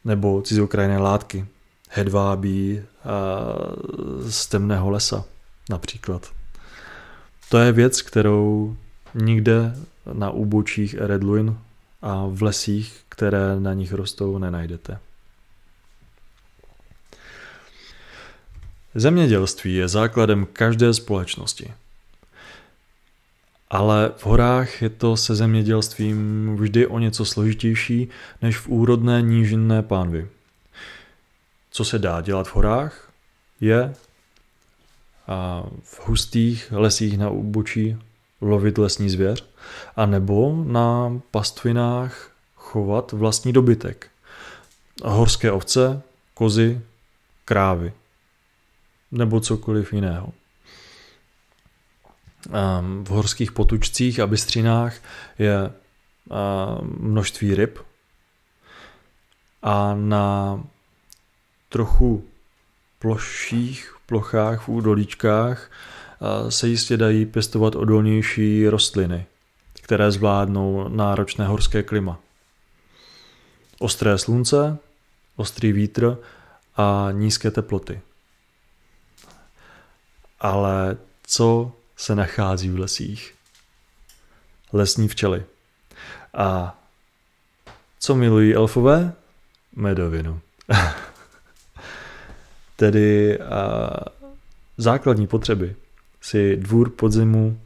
Nebo cizokrajné látky, hedvábí z temného lesa například. To je věc, kterou nikde na úbočích Eredluin a v lesích, které na nich rostou, nenajdete. Zemědělství je základem každé společnosti. Ale v horách je to se zemědělstvím vždy o něco složitější než v úrodné nížinné pánvi. Co se dá dělat v horách, je v hustých lesích na úbočí lovit lesní zvěř, anebo na pastvinách chovat vlastní dobytek. Horské ovce, kozy, krávy nebo cokoliv jiného. V horských potučcích a bystřinách je množství ryb a na trochu ploších plochách v údolíčkách se jistě dají pěstovat odolnější rostliny, které zvládnou náročné horské klima. Ostré slunce, ostrý vítr a nízké teploty. Ale co se nachází v lesích? Lesní včely. A co milují elfové? Medovinu. Tedy základní potřeby si dvůr podzimu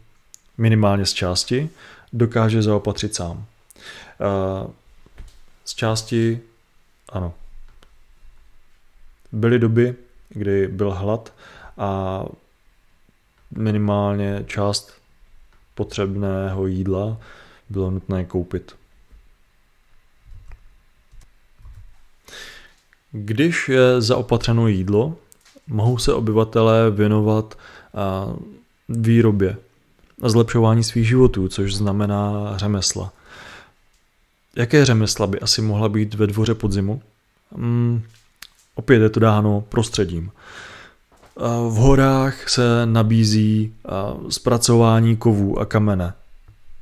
minimálně z části dokáže zaopatřit sám. Z části, ano. Byly doby, kdy byl hlad a minimálně část potřebného jídla bylo nutné koupit. Když je zaopatřeno jídlo, mohou se obyvatelé věnovat výrobě a zlepšování svých životů, což znamená řemesla. Jaké řemesla by asi mohla být ve dvoře podzimu? Opět je to dáno prostředím. V horách se nabízí zpracování kovů a kamene.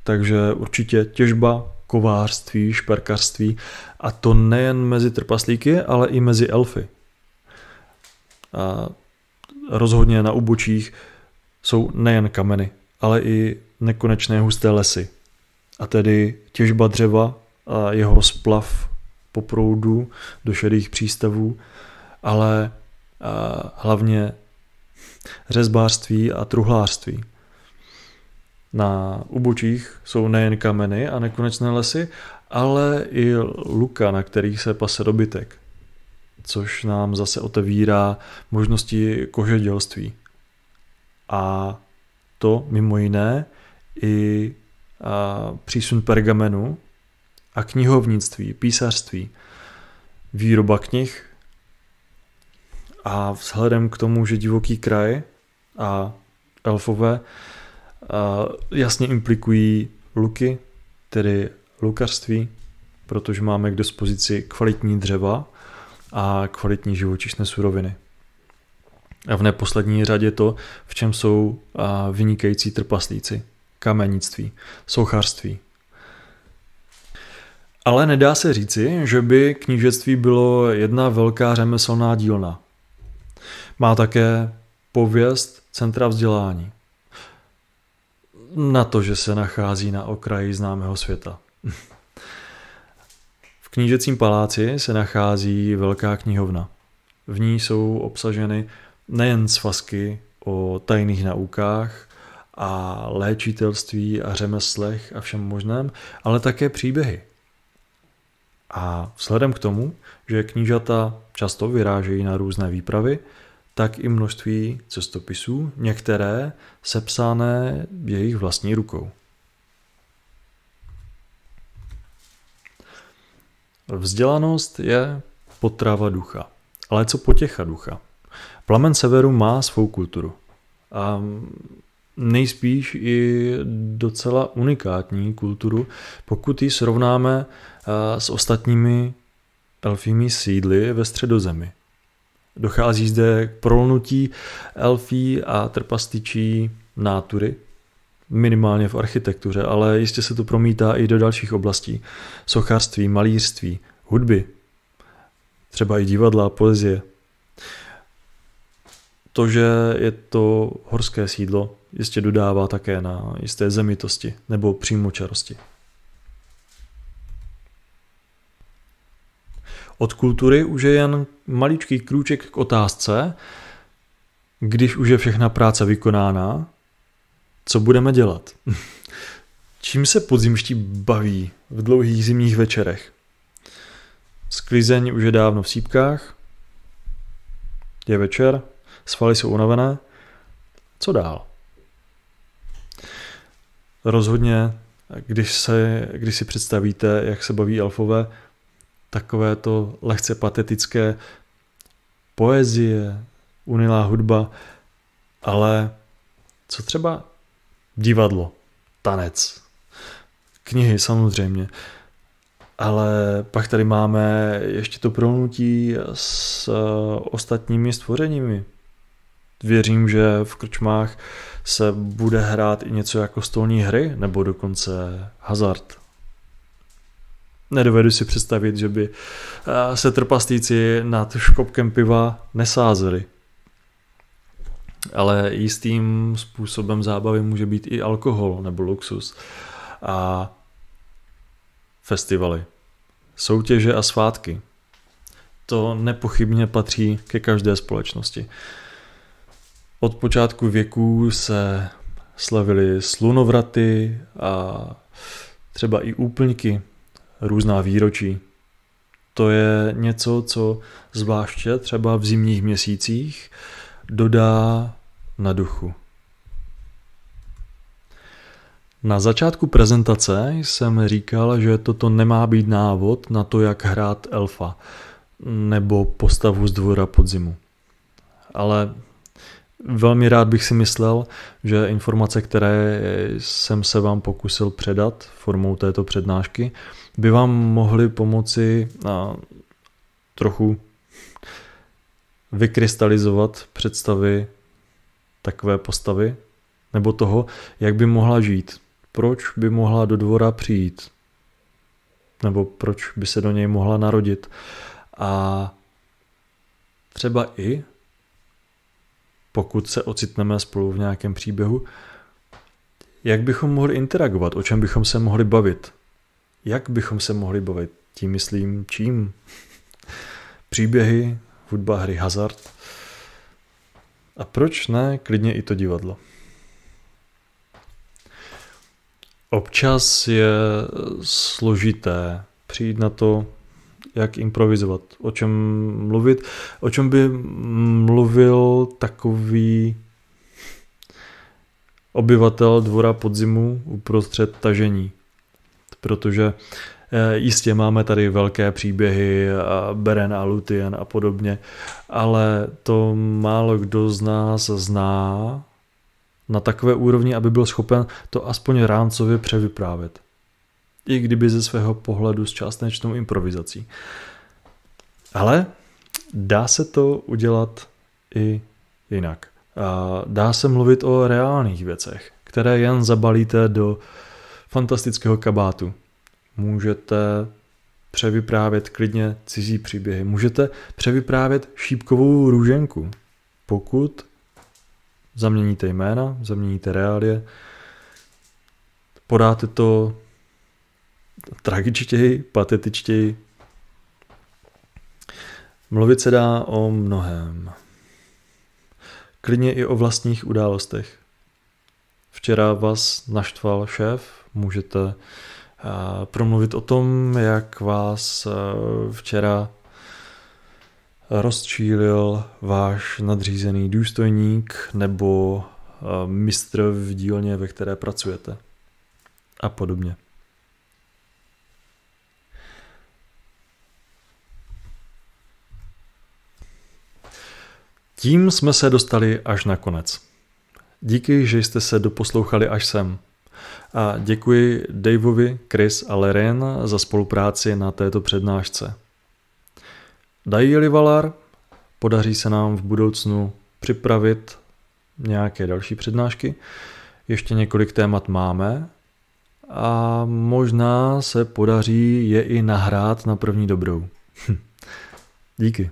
Takže určitě těžba, kovářství, šperkařství a to nejen mezi trpaslíky, ale i mezi elfy. Rozhodně na úbočích jsou nejen kameny, ale i nekonečné husté lesy. A tedy těžba dřeva a jeho splav po proudu do šedých přístavů, ale hlavně řezbářství a truhlářství. Na úbočích jsou nejen kameny a nekonečné lesy, ale i luka, na kterých se pase dobytek, což nám zase otevírá možnosti kožedělství. A to mimo jiné i přísun pergamenu a knihovnictví, písařství, výroba knih a vzhledem k tomu, že divoký kraj a elfové jasně implikují luky, tedy lukařství, protože máme k dispozici kvalitní dřeva a kvalitní živočišné suroviny. A v neposlední řadě to, v čem jsou vynikající trpaslíci, kamenictví, sochařství. Ale nedá se říci, že by knížectví bylo jedna velká řemeslná dílna. Má také pověst centra vzdělání. Na to, že se nachází na okraji známého světa. V knížecím paláci se nachází velká knihovna. V ní jsou obsaženy nejen svazky o tajných naukách a léčitelství a řemeslech a všem možném, ale také příběhy. A vzhledem k tomu, že knížata často vyrážejí na různé výpravy, tak i množství cestopisů, některé sepsané jejich vlastní rukou. Vzdělanost je potrava ducha. Ale co potěcha ducha? Plamen severu má svou kulturu. A nejspíš i docela unikátní kulturu, pokud ji srovnáme s ostatními elfími sídly ve Středozemi. Dochází zde k prolnutí elfí a trpastičí nátury, minimálně v architektuře, ale jistě se to promítá i do dalších oblastí. Sochařství, malířství, hudby, třeba i divadla, poezie. To, že je to horské sídlo, jistě dodává také na jisté zemitosti nebo přímočarosti. Od kultury už je jen maličký krůček k otázce, když už je všechna práce vykonána, co budeme dělat? Čím se podzimští baví v dlouhých zimních večerech? Sklizeň už je dávno v sýpkách, je večer, svaly jsou unavené, co dál? Rozhodně, když si představíte, jak se baví elfové, takové to lehce patetické poezie, unilá hudba, ale co třeba divadlo, tanec, knihy samozřejmě, ale pak tady máme ještě to prolnutí s ostatními stvořeními. Věřím, že v krčmách se bude hrát i něco jako stolní hry, nebo dokonce hazard. Nedovedu si představit, že by se trpastíci nad škopkem piva nesázeli. Ale jistým způsobem zábavy může být i alkohol nebo luxus. A festivaly, soutěže a svátky. To nepochybně patří ke každé společnosti. Od počátku věků se slavily slunovraty a třeba i úplňky, různá výročí. To je něco, co zvláště třeba v zimních měsících dodá na duchu. Na začátku prezentace jsem říkal, že toto nemá být návod na to, jak hrát elfa nebo postavu z Dvora podzimu. Ale velmi rád bych si myslel, že informace, které jsem se vám pokusil předat formou této přednášky, by vám mohly pomoci trochu vykrystalizovat představy takové postavy, nebo toho, jak by mohla žít, proč by mohla do dvora přijít, nebo proč by se do něj mohla narodit. A třeba i, pokud se ocitneme spolu v nějakém příběhu, jak bychom mohli interagovat, o čem bychom se mohli bavit. Jak bychom se mohli bavit? Tím myslím čím? Příběhy, hudba, hry, hazard. A proč ne klidně i to divadlo? Občas je složité přijít na to, jak improvizovat, o čem mluvit, o čem by mluvil takový obyvatel Dvora podzimu uprostřed tažení. Protože jistě máme tady velké příběhy, Beren a Lúthien a podobně, ale to málo kdo z nás zná na takové úrovni, aby byl schopen to aspoň rámcově převyprávět. I kdyby ze svého pohledu s částečnou improvizací. Ale dá se to udělat i jinak. Dá se mluvit o reálných věcech, které jen zabalíte do fantastického kabátu. Můžete převyprávět klidně cizí příběhy. Můžete převyprávět šípkovou růženku, pokud zaměníte jména, zaměníte reálie, podáte to tragičtěji, patetičtěji. Mluvit se dá o mnohém. Klidně i o vlastních událostech. Včera vás naštval šéf, můžete promluvit o tom, jak vás včera rozčílil váš nadřízený důstojník nebo mistr v dílně, ve které pracujete. A podobně. Tím jsme se dostali až na konec. Díky, že jste se doposlouchali až sem. A děkuji Daveovi, Chris a Leren za spolupráci na této přednášce. Dají-li Valar, podaří se nám v budoucnu připravit nějaké další přednášky. Ještě několik témat máme a možná se podaří je i nahrát na první dobrou. Díky.